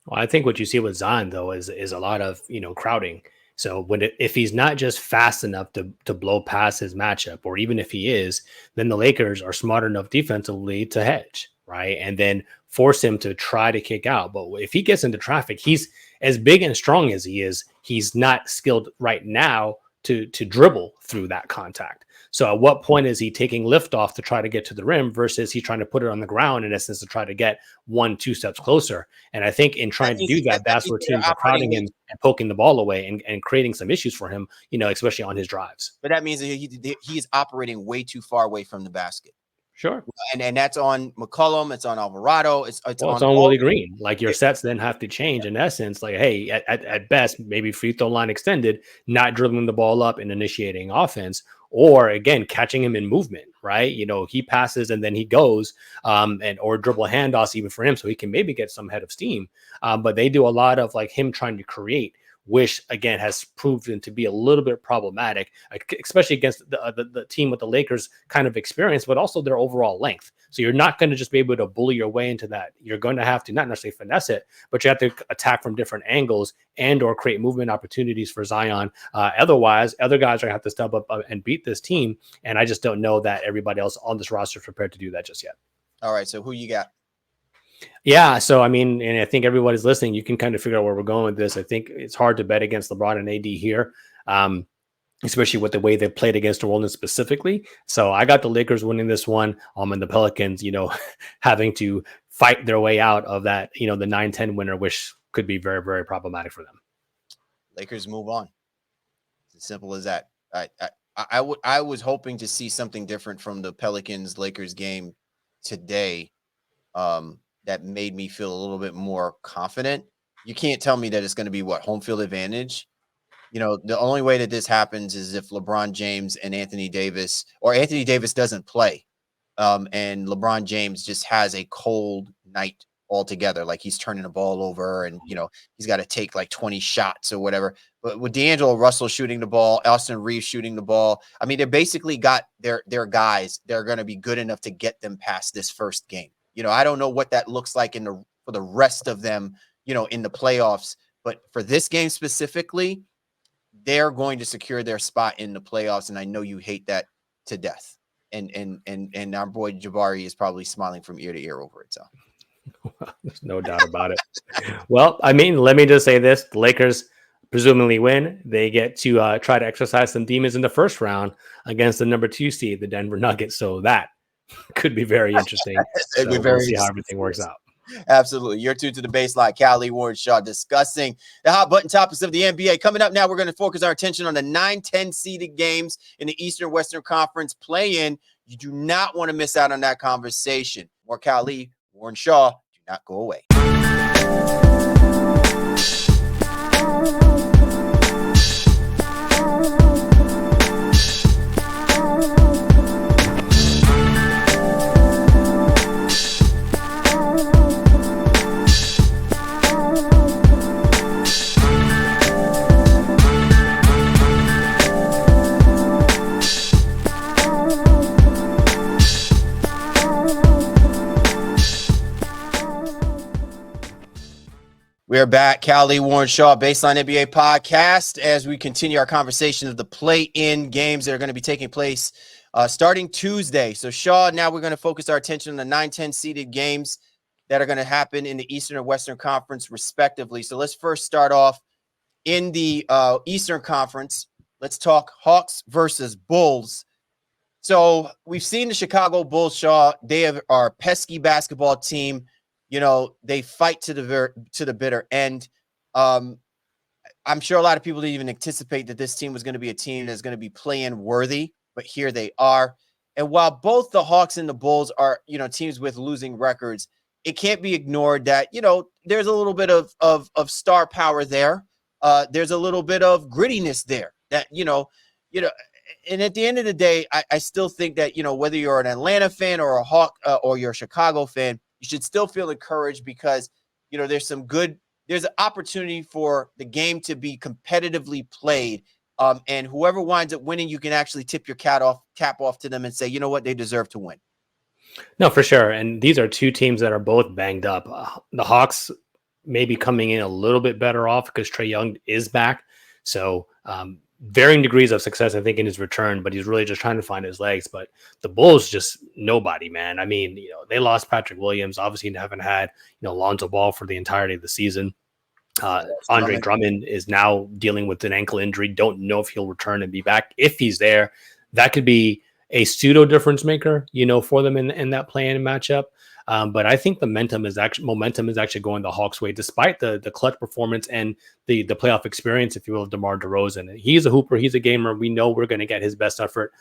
Well, I think what you see with Zion, though, is a lot of, crowding. So if he's not just fast enough to blow past his matchup, or even if he is, then the Lakers are smart enough defensively to hedge, right? And then force him to try to kick out. But if he gets into traffic, he's as big and strong as he is, he's not skilled right now to dribble through that contact. So at what point is he taking lift off to try to get to the rim versus he's trying to put it on the ground, in essence, to try to get 1-2 steps closer? And I think in trying to do that, that's where teams are crowding him and poking the ball away and creating some issues for him, especially on his drives.
But that means that he is operating way too far away from the basket.
Sure.
And that's on McCollum. It's on Alvarado. It's on
Willie Green. Like, your sets then have to change in essence. Like, hey, at best, maybe free throw line extended, not dribbling the ball up and initiating offense, or again, catching him in movement, right? He passes and then he goes, or dribble handoffs even for him, so he can maybe get some head of steam. But they do a lot of like him trying to create, which again has proven to be a little bit problematic, especially against the team with the Lakers kind of experience, but also their overall length. So you're not going to just be able to bully your way into that. You're going to have to not necessarily finesse it, but you have to attack from different angles and or create movement opportunities for Zion. Otherwise, other guys are going to have to step up and beat this team. And I just don't know that everybody else on this roster is prepared to do that just yet.
All right, so who you got?
Yeah, so I mean, and I think everybody's listening, you can kind of figure out where we're going with this. I think it's hard to bet against LeBron and AD here, especially with the way they played against New Orleans specifically. So I got the Lakers winning this one, and the Pelicans, having to fight their way out of that, the 9-10 winner, which could be very, very problematic for them.
Lakers move on. It's as simple as that. I was hoping to see something different from the Pelicans Lakers game today. That made me feel a little bit more confident. You can't tell me that it's going to be home field advantage. The only way that this happens is if LeBron James and Anthony Davis doesn't play. And LeBron James just has a cold night altogether. Like, he's turning the ball over and, he's got to take like 20 shots or whatever. But with D'Angelo Russell shooting the ball, Austin Reeves shooting the ball, I mean, they basically got their guys. They're going to be good enough to get them past this first game. I don't know what that looks like for the rest of them, in the playoffs. But for this game specifically, they're going to secure their spot in the playoffs. And I know you hate that to death. And our boy Jabari is probably smiling from ear to ear over it. So
there's no doubt about it. Well, I mean, let me just say this. The Lakers presumably win. They get to try to exercise some demons in the first round against the number 2 seed, the Denver Nuggets. So that could be very interesting.
It'd be
So
very
we'll see how
interesting.
everything works out.
Absolutely. You're tuned to the Baseline. Callie Warren Shaw discussing the hot button topics of the NBA. Coming up now, we're going to focus our attention on the 9-10 seeded games in the Eastern Western Conference play-in. You do not want to miss out on that conversation. More Callie Warren Shaw. Do not go away. We are back. Callie Warren Shaw, Baseline NBA podcast, as we continue our conversation of the play-in games that are going to be taking place starting Tuesday. So, Shaw, now we're going to focus our attention on the 9-10 seeded games that are going to happen in the Eastern and Western Conference, respectively. So, let's first start off in the Eastern Conference. Let's talk Hawks versus Bulls. So, we've seen the Chicago Bulls, Shaw. They are a pesky basketball team. You know, they fight to the bitter end. I'm sure a lot of people didn't even anticipate that this team was going to be a team that's going to be play-in worthy, but here they are. And while both the Hawks and the Bulls are, you know, teams with losing records, it can't be ignored that, you know, there's a little bit of star power there. There's a little bit of grittiness there that, you know, and at the end of the day, I still think that, you know, whether you're an Atlanta fan or a Hawk or you're a Chicago fan, you should still feel encouraged because, you know, there's an opportunity for the game to be competitively played. And whoever winds up winning, you can actually tip your cap off to them and say, you know what, they deserve to win.
No, for sure. And these are two teams that are both banged up. The Hawks may be coming in a little bit better off because Trae Young is back. So, varying degrees of success, I think, in his return, but he's really just trying to find his legs. But the Bulls, just nobody, man. I mean, you know, they lost Patrick Williams. Obviously, haven't had, you know, Lonzo Ball for the entirety of the season. Andre Drummond is now dealing with an ankle injury. Don't know if he'll return and be back. If he's there, that could be a pseudo difference maker, you know, for them in that play-in matchup. But I think the momentum is actually going the Hawks' way, despite the clutch performance and the playoff experience, if you will, of DeMar DeRozan. He's a hooper. He's a gamer. We know we're going to get his best effort.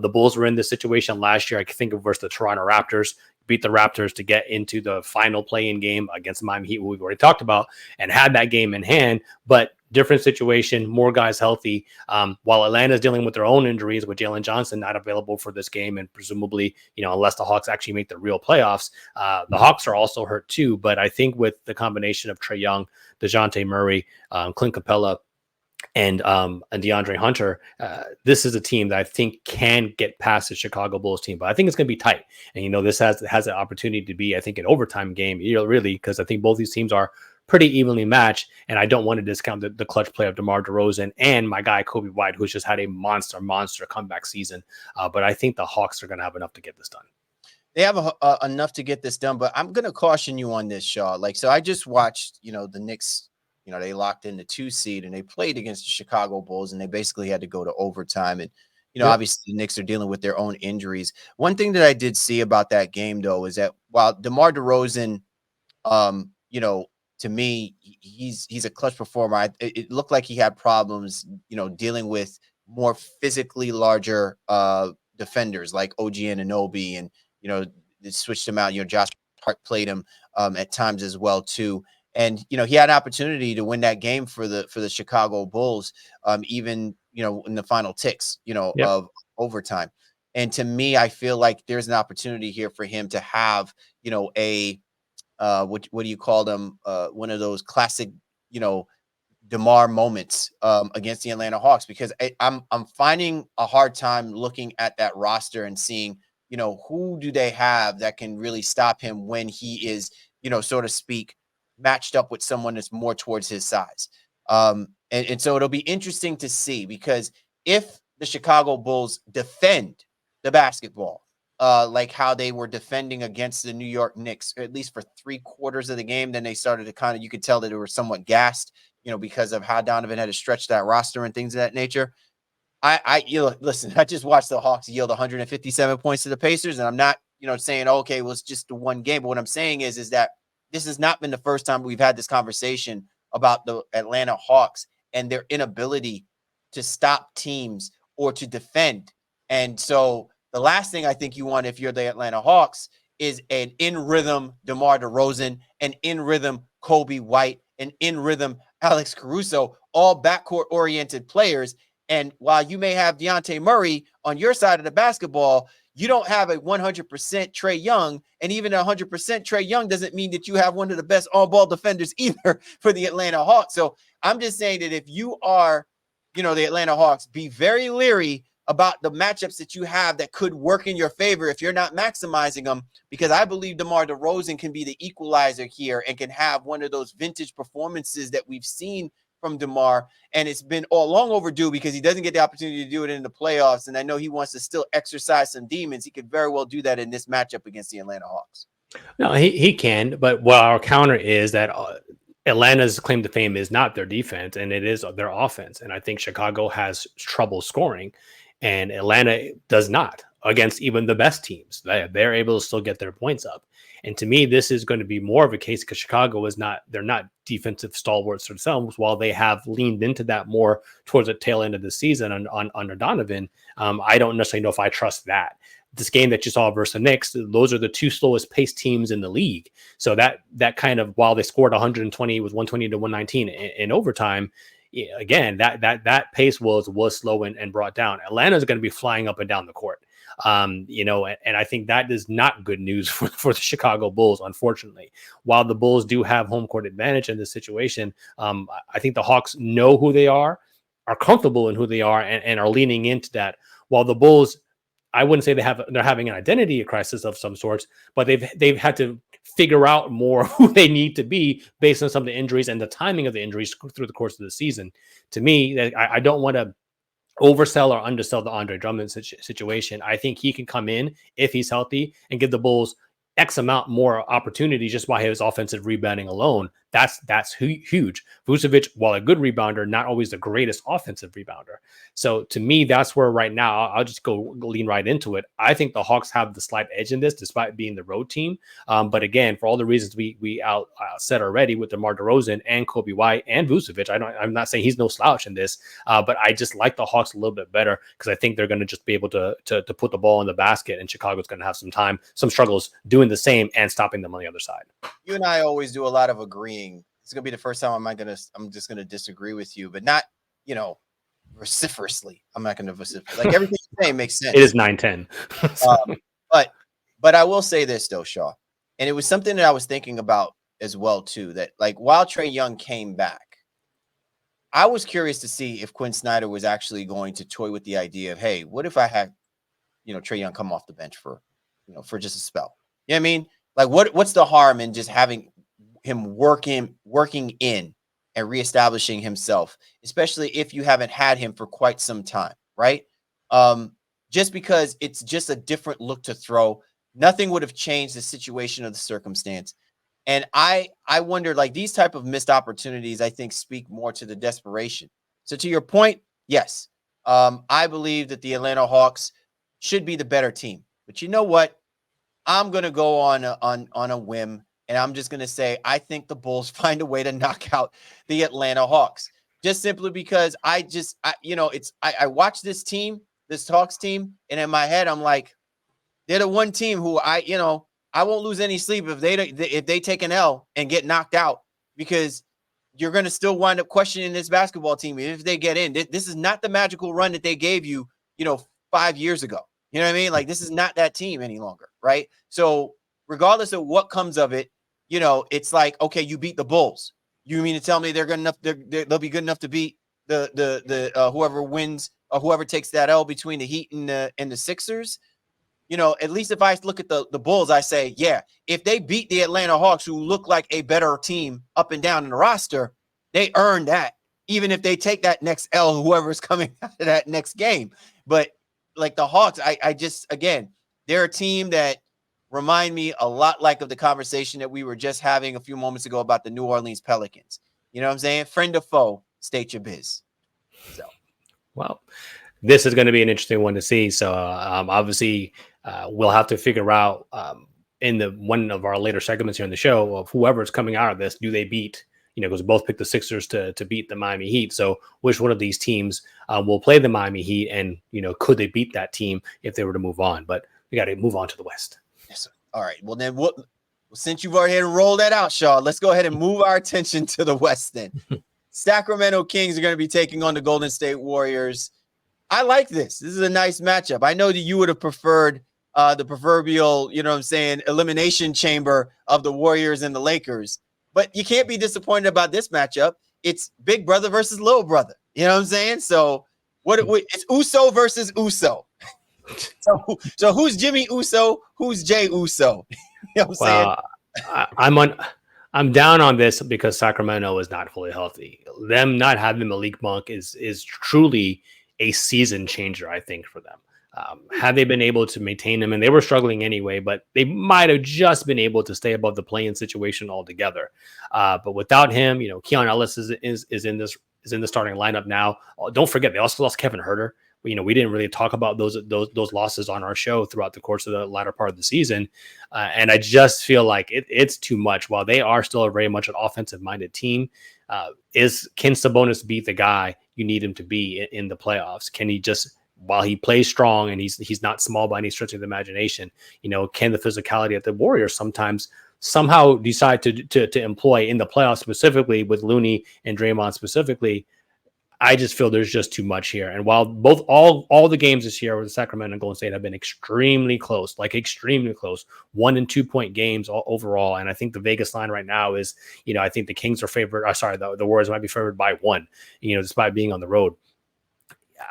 The Bulls were in this situation last year. I think of versus the Toronto Raptors, beat the Raptors to get into the final play-in game against Miami Heat, who we've already talked about, and had that game in hand. But different situation, more guys healthy. While Atlanta's dealing with their own injuries, with Jalen Johnson not available for this game, and presumably, you know, unless the Hawks actually make the real playoffs, the Hawks are also hurt too. But I think with the combination of Trae Young, DeJounte Murray, Clint Capella, and DeAndre Hunter, this is a team that I think can get past the Chicago Bulls team, but I think it's going to be tight. And, you know, this has an opportunity to be, I think, an overtime game, you know, really, because I think both these teams are pretty evenly matched. And I don't want to discount the clutch play of DeMar DeRozan and my guy, Kobe White, who's just had a monster comeback season. But I think the Hawks are going to have enough to get this done.
They have enough to get this done, but I'm going to caution you on this, Shaw. Like, so I just watched, you know, the Knicks. You know, they locked in the 2 seed and they played against the Chicago Bulls and they basically had to go to overtime. And, you know, obviously the Knicks are dealing with their own injuries. One thing that I did see about that game, though, is that while DeMar DeRozan, you know, to me, he's a clutch performer. It looked like he had problems, you know, dealing with more physically larger defenders like OG Anunoby, and, you know, they switched him out. You know, Josh Hart played him at times as well, too. And, you know, he had an opportunity to win that game for the Chicago Bulls, even, you know, in the final ticks, you know, of overtime. And to me, I feel like there's an opportunity here for him to have, you know, a what do you call them? One of those classic, you know, DeMar moments against the Atlanta Hawks, because I'm finding a hard time looking at that roster and seeing, you know, who do they have that can really stop him when he is, you know, so to speak, matched up with someone that's more towards his size. And so it'll be interesting to see, because if the Chicago Bulls defend the basketball, like how they were defending against the New York Knicks, or at least for 3/4 of the game, then they started to kind of, you could tell that they were somewhat gassed. because of how Donovan had to stretch that roster and things of that nature. Listen, I just watched the Hawks yield 157 points to the Pacers, and I'm not, saying, okay, well, it's just the one game. But what I'm saying is that this has not been the first time we've had this conversation about the Atlanta Hawks and their inability to stop teams or to defend. And so the last thing I think you want if you're the Atlanta Hawks is an in-rhythm DeMar DeRozan, an in-rhythm Kobe White, an in-rhythm Alex Caruso, all backcourt-oriented players. And while you may have Dejounte Murray on your side of the basketball, you don't have a 100% Trae Young, and even 100% Trae Young doesn't mean that you have one of the best on-ball defenders either for the Atlanta Hawks. So I'm just saying that if you are, the Atlanta Hawks, be very leery about the matchups that you have that could work in your favor if you're not maximizing them, because I believe DeMar DeRozan can be the equalizer here and can have one of those vintage performances that we've seen from DeMar, and it's been all long overdue because he doesn't get the opportunity to do it in the playoffs, and I know he wants to still exercise some demons. He could very well do that in this matchup against the Atlanta Hawks.
No, he can, but what our counter is that Atlanta's claim to fame is not their defense, and it is their offense, and I think Chicago has trouble scoring, and Atlanta does not against even the best teams. They're able to still get their points up. And to me, this is going to be more of a case because Chicago they're not defensive stalwarts themselves, while they have leaned into that more towards the tail end of the season under Donovan. I don't necessarily know if I trust that. This game that you saw versus the Knicks, those are the two slowest paced teams in the league. So that kind of, while they scored 120 with 120 to 119 in overtime, again, that pace was slow and brought down. Atlanta is going to be flying up and down the court. And I think that is not good news for the Chicago Bulls, unfortunately. While the Bulls do have home court advantage in this situation, I think the Hawks know who they are comfortable in who they are, and are leaning into that. While the Bulls, I wouldn't say they're having an identity crisis of some sorts, but they've had to figure out more who they need to be based on some of the injuries and the timing of the injuries through the course of the season. To me, I don't want to oversell or undersell the Andre Drummond situation. I think he can come in if he's healthy and give the Bulls X amount more opportunity just by his offensive rebounding alone. That's huge. Vucevic, while a good rebounder, not always the greatest offensive rebounder. So to me, that's where right now, I'll just go lean right into it. I think the Hawks have the slight edge in this, despite being the road team. But again, for all the reasons we said already with DeMar DeRozan and Kobe White and Vucevic, I'm not saying he's no slouch in this, but I just like the Hawks a little bit better because I think they're going to just be able to put the ball in the basket, and Chicago's going to have some struggles doing the same and stopping them on the other side.
You and I always do a lot of agreeing. It's gonna be the first time I'm just gonna disagree with you, but not vociferously. I'm not gonna vociferate. Like everything you say makes sense.
It is 9-10.
But I will say this though, Shaw, and it was something that I was thinking about as well too. That like while Trae Young came back, I was curious to see if Quinn Snyder was actually going to toy with the idea of, hey, what if I had Trae Young come off the bench for just a spell? You know what I mean? Like what's the harm in just having him working in and reestablishing himself, especially if you haven't had him for quite some time, right? Just because it's just a different look to throw, nothing would have changed the situation of the circumstance. And I wonder, like, these type of missed opportunities, I think, speak more to the desperation. So to your point, yes, I believe that the Atlanta Hawks should be the better team. But you know what? I'm going to go on a whim. And I'm just going to say, I think the Bulls find a way to knock out the Atlanta Hawks, just simply because I watch this Hawks team, and in my head, I'm like, they're the one team who I won't lose any sleep if they take an L and get knocked out, because you're going to still wind up questioning this basketball team if they get in. This is not the magical run that they gave you, 5 years ago. You know what I mean? Like, this is not that team any longer, right? So regardless of what comes of it, it's like, okay, you beat the Bulls. You mean to tell me they're good enough? They'll be good enough to beat the whoever wins or whoever takes that L between the Heat and the Sixers? At least if I look at the Bulls, I say, yeah, if they beat the Atlanta Hawks, who look like a better team up and down in the roster, they earn that. Even if they take that next L, whoever's coming out of that next game. But like the Hawks, I just, again, they're a team that remind me a lot like of the conversation that we were just having a few moments ago about the New Orleans Pelicans. You know what I'm saying? Friend or foe, state your biz. So,
well, this is going to be an interesting one to see. So obviously, we'll have to figure out in the one of our later segments here in the show of whoever's coming out of this, do they beat? Because we both picked the Sixers to beat the Miami Heat. So which one of these teams will play the Miami Heat, and could they beat that team if they were to move on? But we got to move on to the West.
yes, sir. All right. Well, then since you've already rolled that out, Shaw, let's go ahead and move our attention to the West then. Sacramento Kings are going to be taking on the Golden State Warriors. I like this. This is a nice matchup. I know that you would have preferred the proverbial, elimination chamber of the Warriors and the Lakers, but you can't be disappointed about this matchup. It's big brother versus little brother. You know what I'm saying? So it's Uso versus Uso. So who's Jimmy Uso? Who's Jay Uso? You know what I'm saying?
I'm down on this because Sacramento is not fully healthy. Them not having Malik Monk is truly a season changer, I think, for them. Had they been able to maintain him, and they were struggling anyway, but they might have just been able to stay above the play-in situation altogether. But without him, Keon Ellis is in the starting lineup now. Don't forget, they also lost Kevin Huerter. We didn't really talk about those losses on our show throughout the course of the latter part of the season. And I just feel like it's too much. While they are still a very much an offensive-minded team, can Sabonis be the guy you need him to be in the playoffs? Can he just, while he plays strong and he's not small by any stretch of the imagination, can the physicality of the Warriors somehow decide to employ in the playoffs, specifically with Looney and Draymond specifically? I just feel there's just too much here. And while all the games this year with the Sacramento and Golden State have been extremely close, 1 and 2 point games overall. And I think the Vegas line right now is, I think the Kings are favored. The Warriors might be favored by 1, despite being on the road.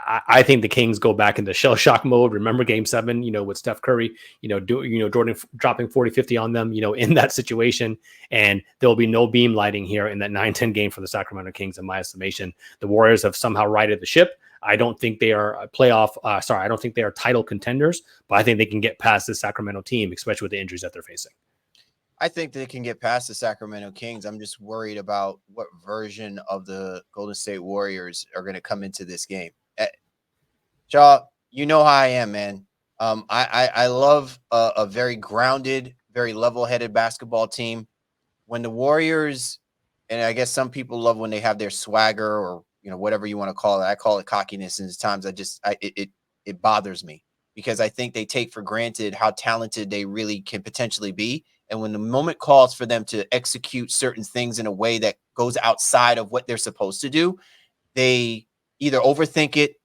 I think the Kings go back into shell shock mode. Remember Game 7, with Steph Curry, Jordan dropping 40, 50 on them, in that situation. And there will be no beam lighting here in that 9-10 game for the Sacramento Kings, in my estimation. The Warriors have somehow righted the ship. I don't think they are I don't think they are title contenders, but I think they can get past the Sacramento team, especially with the injuries that they're facing.
I think they can get past the Sacramento Kings. I'm just worried about what version of the Golden State Warriors are going to come into this game. Shaw, you know how I am, man. I love a very grounded, very level-headed basketball team. When the Warriors, and I guess some people love when they have their swagger or whatever you want to call it. I call it cockiness, and at times it bothers me because I think they take for granted how talented they really can potentially be. And when the moment calls for them to execute certain things in a way that goes outside of what they're supposed to do, they either overthink it,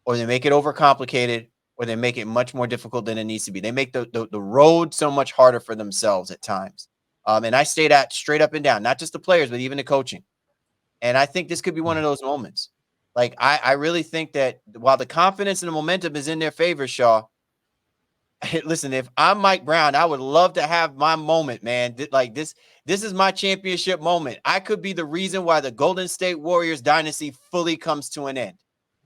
or they make it overcomplicated, or they make it much more difficult than it needs to be. They make the road so much harder for themselves at times. And I say that straight up and down, not just the players, but even the coaching. And I think this could be one of those moments. Like, I really think that while the confidence and the momentum is in their favor, Shaw, listen, if I'm Mike Brown, I would love to have my moment, man. This is my championship moment. I could be the reason why the Golden State Warriors dynasty fully comes to an end.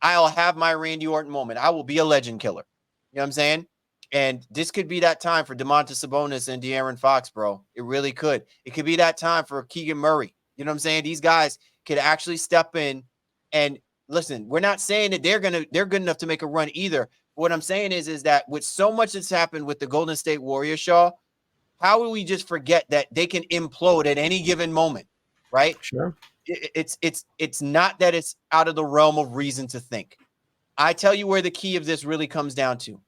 I'll have my Randy Orton moment. I will be a legend killer. You know what I'm saying? And this could be that time for Domantas Sabonis and De'Aaron Fox, bro. It really could. It could be that time for Keegan Murray. You know what I'm saying? These guys could actually step in. And listen, we're not saying that they're good enough to make a run either. What I'm saying is that with so much that's happened with the Golden State Warriors, Shaw, how will we just forget that they can implode at any given moment, right?
Sure.
It's not that it's out of the realm of reason to think. I tell you where the key of this really comes down to.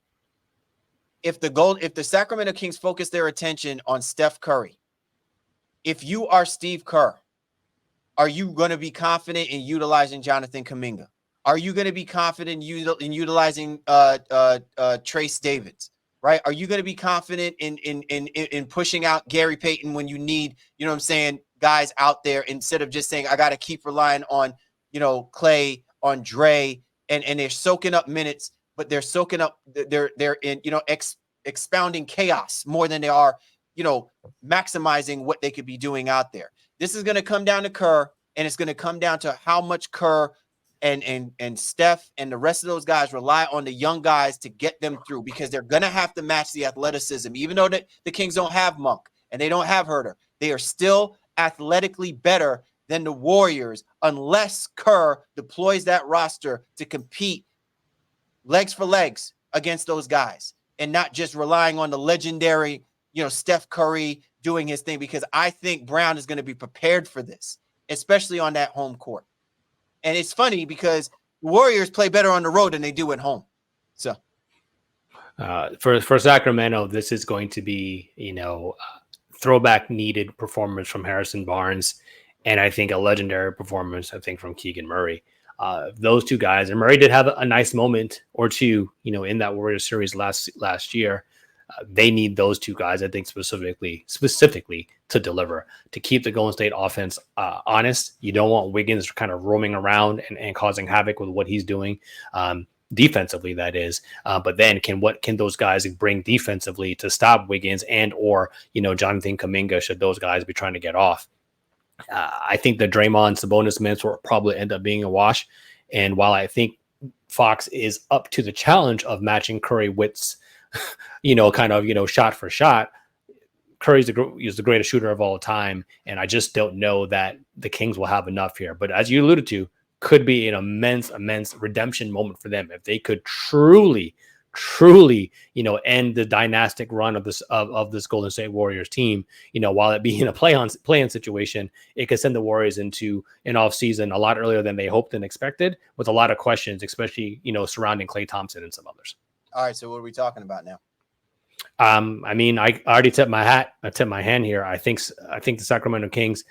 If the Sacramento Kings focus their attention on Steph Curry, if you are Steve Kerr, are you going to be confident in utilizing Jonathan Kuminga? Are you going to be confident in utilizing Trace Davids? Right? Are you going to be confident in pushing out Gary Payton when you need, you know what I'm saying, guys out there, instead of just saying, I got to keep relying on, Clay, on Dre, and they're soaking up minutes, but they're soaking up, they're in, expounding chaos more than they are, maximizing what they could be doing out there. This is going to come down to Kerr, and it's going to come down to how much Kerr and Steph and the rest of those guys rely on the young guys to get them through, because they're going to have to match the athleticism. Even though the Kings don't have Monk and they don't have Huerter, they are still athletically better than the Warriors unless Kerr deploys that roster to compete legs for legs against those guys and not just relying on the legendary, Steph Curry doing his thing, because I think Brown is going to be prepared for this, especially on that home court. And it's funny because the Warriors play better on the road than they do at home. So
for Sacramento, this is going to be, throwback needed performance from Harrison Barnes. And I think a legendary performance, from Keegan Murray. Those two guys, and Murray did have a nice moment or two, in that Warriors series last year. They need those two guys, I think, specifically to deliver, to keep the Golden State offense honest. You don't want Wiggins kind of roaming around and causing havoc with what he's doing defensively, that is. But then what can those guys bring defensively to stop Wiggins or Jonathan Kuminga, should those guys be trying to get off? I think the Draymond Sabonis minutes will probably end up being a wash. And while I think Fox is up to the challenge of matching Curry Witt's, shot for shot, Curry's the greatest shooter of all time. And I just don't know that the Kings will have enough here. But as you alluded to, could be an immense redemption moment for them if they could truly, end the dynastic run of this Golden State Warriors team. While it being a play-in situation, it could send the Warriors into an off season a lot earlier than they hoped and expected, with a lot of questions, especially surrounding Klay Thompson and some others.
All right, so what are we talking about now?
I already tipped my hand here. I think the Sacramento Kings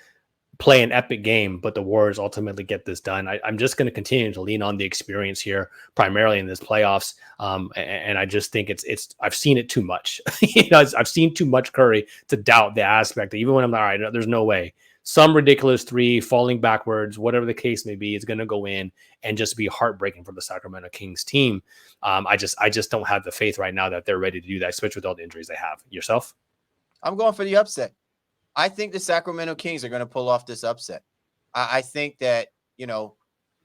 play an epic game, but the Warriors ultimately get this done. I'm just going to continue to lean on the experience here, primarily in this playoffs. And I just think I've seen it too much. I've seen too much Curry to doubt the aspect that even when I'm like, all right, there's no way. Some ridiculous three falling backwards, whatever the case may be, is going to go in and just be heartbreaking for the Sacramento Kings team. I just don't have the faith right now that they're ready to do that, especially with all the injuries they have. Yourself?
I'm going for the upset. I think the Sacramento Kings are going to pull off this upset. I think that,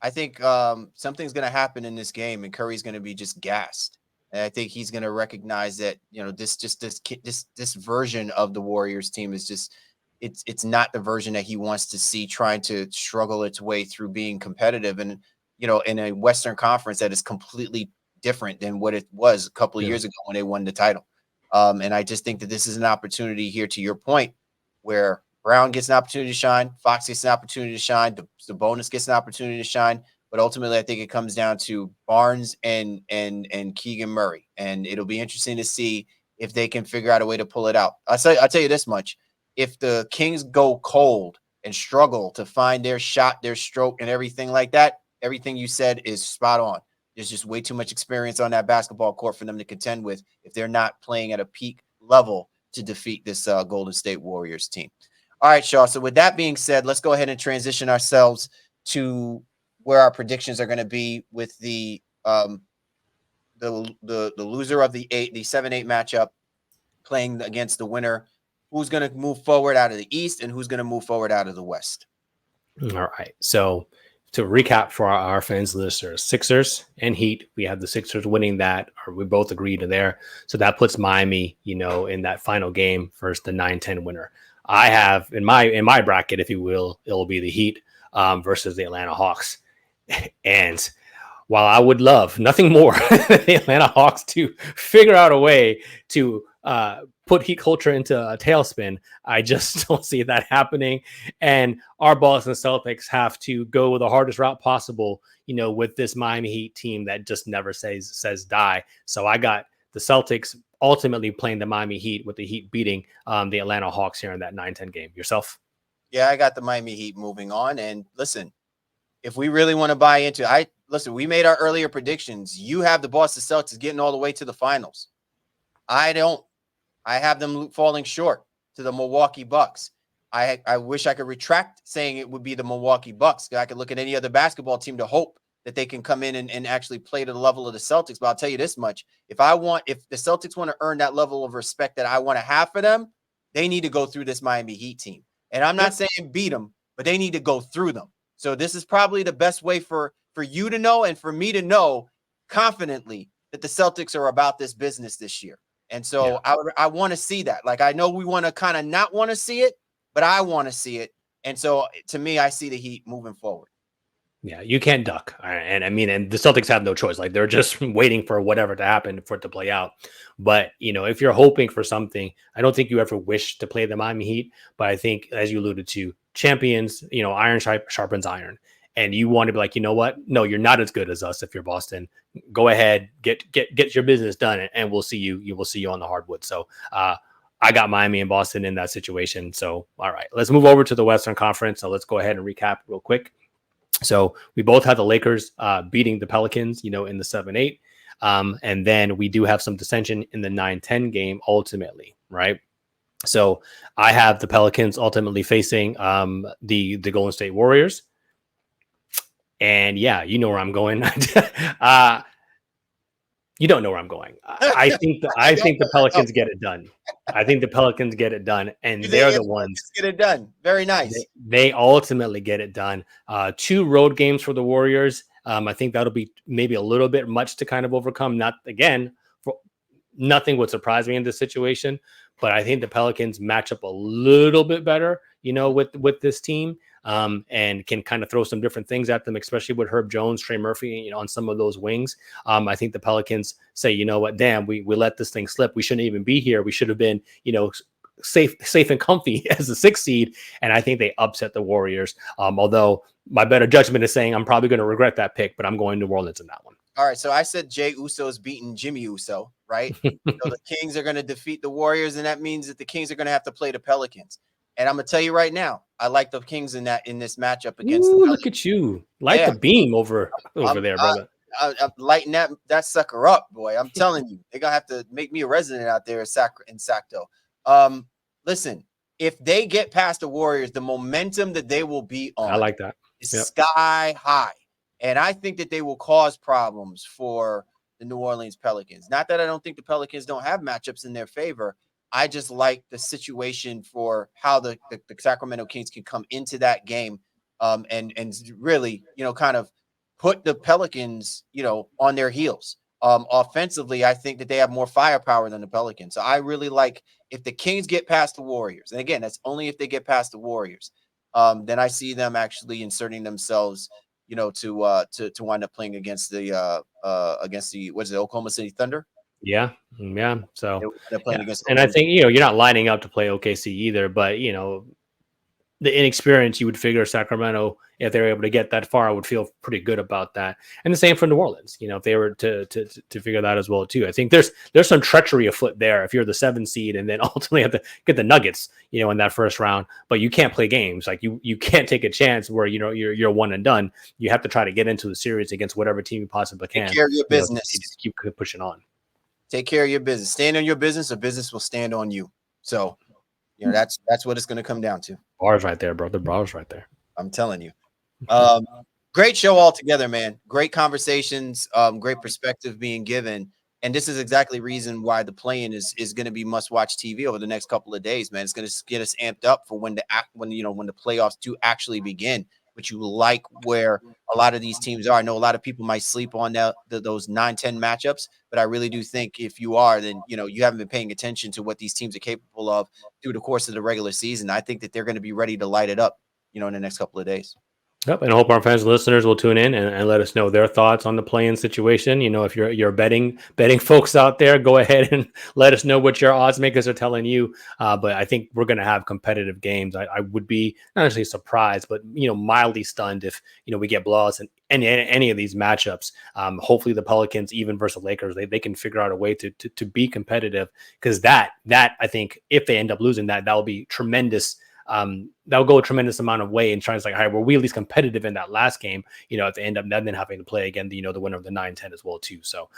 something's going to happen in this game, and Curry's going to be just gassed. And I think he's going to recognize that, this version of the Warriors team is just, it's not the version that he wants to see trying to struggle its way through being competitive. And, in a Western Conference that is completely different than what it was a couple of years ago when they won the title. And I just think that this is an opportunity here, to your point, where Brown gets an opportunity to shine, Fox gets an opportunity to shine, the bonus gets an opportunity to shine. But ultimately, I think it comes down to Barnes and Keegan Murray. And it'll be interesting to see if they can figure out a way to pull it out. I'll tell you this much. If the Kings go cold and struggle to find their shot, their stroke, and everything like that, everything you said is spot on. There's just way too much experience on that basketball court for them to contend with if they're not playing at a peak level to defeat this Golden State Warriors team. All right, Shaw. So with that being said, let's go ahead and transition ourselves to where our predictions are going to be with the loser of the 7-8 matchup playing against the winner. Who's going to move forward out of the East and who's going to move forward out of the West?
All right. So to recap for our fans, listeners, Sixers and Heat, we have the Sixers winning that, or we both agree to there. So that puts Miami, in that final game versus the 9-10 winner. I have in my bracket, if you will, it'll be the Heat versus the Atlanta Hawks. And while I would love nothing more than the Atlanta Hawks to figure out a way to put Heat culture into a tailspin, I just don't see that happening. And our Boston Celtics have to go the hardest route possible, with this Miami Heat team that just never says die. So I got the Celtics ultimately playing the Miami Heat, with the Heat beating the Atlanta Hawks here in that 9-10 game. Yourself?
Yeah, I got the Miami Heat moving on. And listen, if we really want to buy into we made our earlier predictions. You have the Boston Celtics getting all the way to the finals. I don't. I have them falling short to the Milwaukee Bucks. I wish I could retract saying it would be the Milwaukee Bucks. I could look at any other basketball team to hope that they can come in and actually play to the level of the Celtics. But I'll tell you this much. If the Celtics want to earn that level of respect that I want to have for them, they need to go through this Miami Heat team. And I'm not saying beat them, but they need to go through them. So this is probably the best way for you to know and for me to know confidently that the Celtics are about this business this year. And so I want to see that. Like, I know we want to kind of not want to see it, but I want to see it And so to me, I see the Heat moving forward.
Yeah, you can't duck. And I mean, and the Celtics have no choice. Like they're just waiting for whatever to happen for it to play out. But, if you're hoping for something, I don't think you ever wish to play the Miami Heat. But I think, as you alluded to, champions, iron sharpens iron. And you want to be like, you know what? No, you're not as good as us if you're Boston. Go ahead, get your business done, and we'll see you. We'll see you on the hardwood. So I got Miami and Boston in that situation. So, all right, let's move over to the Western Conference. So let's go ahead and recap real quick. So we both have the Lakers beating the Pelicans, in the 7-8. And then we do have some dissension in the 9-10 game ultimately, right? So I have the Pelicans ultimately facing the Golden State Warriors. And yeah, you know where I'm going. You don't know where I'm going. I think the Pelicans get it done. I think the Pelicans get it done, and they're the ones
get it done. Very nice.
They ultimately get it done. 2 road games for the Warriors. I think that'll be maybe a little bit much to kind of overcome. Nothing would surprise me in this situation, but I think the Pelicans match up a little bit better, with this team. And can kind of throw some different things at them, especially with Herb Jones, Trey Murphy, on some of those wings. I think the Pelicans say, you know what, damn, we let this thing slip. We shouldn't even be here. We should have been, safe and comfy as a 6th seed. And I think they upset the Warriors. Although my better judgment is saying I'm probably going to regret that pick, but I'm going New Orleans in that one.
All right. So I said Jay Uso's beating Jimmy Uso, right? So the Kings are going to defeat the Warriors, and that means that the Kings are going to have to play the Pelicans. And I'm gonna tell you right now, I like the Kings in this matchup against.
Ooh, look at you, light the beam over there, brother.
I'm lighting that sucker up, boy. I'm telling you, they're gonna have to make me a resident out there in Sacto. Listen, if they get past the Warriors, the momentum that they will be on,
I like that,
is sky high, and I think that they will cause problems for the New Orleans Pelicans. Not that I don't think the Pelicans don't have matchups in their favor. I just like the situation for how the Sacramento Kings can come into that game and really, kind of put the Pelicans, on their heels. Offensively, I think that they have more firepower than the Pelicans. So I really like if the Kings get past the Warriors. And again, that's only if they get past the Warriors. Then I see them actually inserting themselves, to wind up playing against the Oklahoma City Thunder.
Yeah. So,
against
and I think, you're not lining up to play OKC either, but, the inexperience, you would figure Sacramento, if they're able to get that far, I would feel pretty good about that. And the same for New Orleans, if they were to figure that as well too. I think there's some treachery afoot there if you're the 7 seed and then ultimately have to get the Nuggets, in that first round, but you can't play games. Like you can't take a chance where, you're one and done. You have to try to get into the series against whatever team you possibly can.
Take care of your business.
Just keep pushing on.
Take care of your business. Stand on your business, or business will stand on you. So, that's what it's going to come down to.
Bars right there, bro. The bars right there.
I'm telling you. Great show altogether, man. Great conversations, great perspective being given. And this is exactly the reason why the play-in is going to be must-watch TV over the next couple of days, man. It's going to get us amped up for when the playoffs do actually begin. But you like where a lot of these teams are. I know a lot of people might sleep on those 9-10 matchups, but I really do think if you are, then you haven't been paying attention to what these teams are capable of through the course of the regular season. I think that they're going to be ready to light it up, in the next couple of days.
Yep, and I hope our fans and listeners will tune in and let us know their thoughts on the play-in situation. If you're betting folks out there, go ahead and let us know what your odds makers are telling you. But I think we're going to have competitive games. I would be not necessarily surprised, but mildly stunned if we get blowouts in any of these matchups. Hopefully the Pelicans, even versus Lakers, they can figure out a way to be competitive, because that I think if they end up losing that will be tremendous. That'll go a tremendous amount of way in trying to all right, were we at least competitive in that last game, if they end up then having to play again, the winner of the 9-10 as well too. So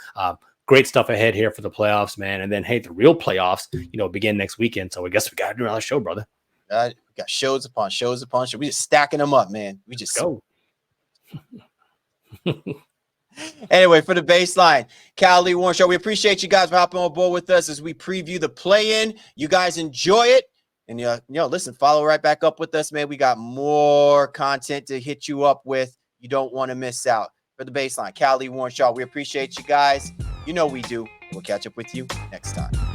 great stuff ahead here for the playoffs, man. And then, hey, the real playoffs, begin next weekend. So I guess we got to do another show, brother.
We got shows upon shows upon shows. We just stacking them up, man. We just
go.
Anyway, for the baseline, Cal Lee Warren Show. We appreciate you guys for hopping on board with us as we preview the play-in. You guys enjoy it. And, listen, follow right back up with us, man. We got more content to hit you up with. You don't want to miss out. For the baseline, Cal Lee Warren Show. We appreciate you guys. We do. We'll catch up with you next time.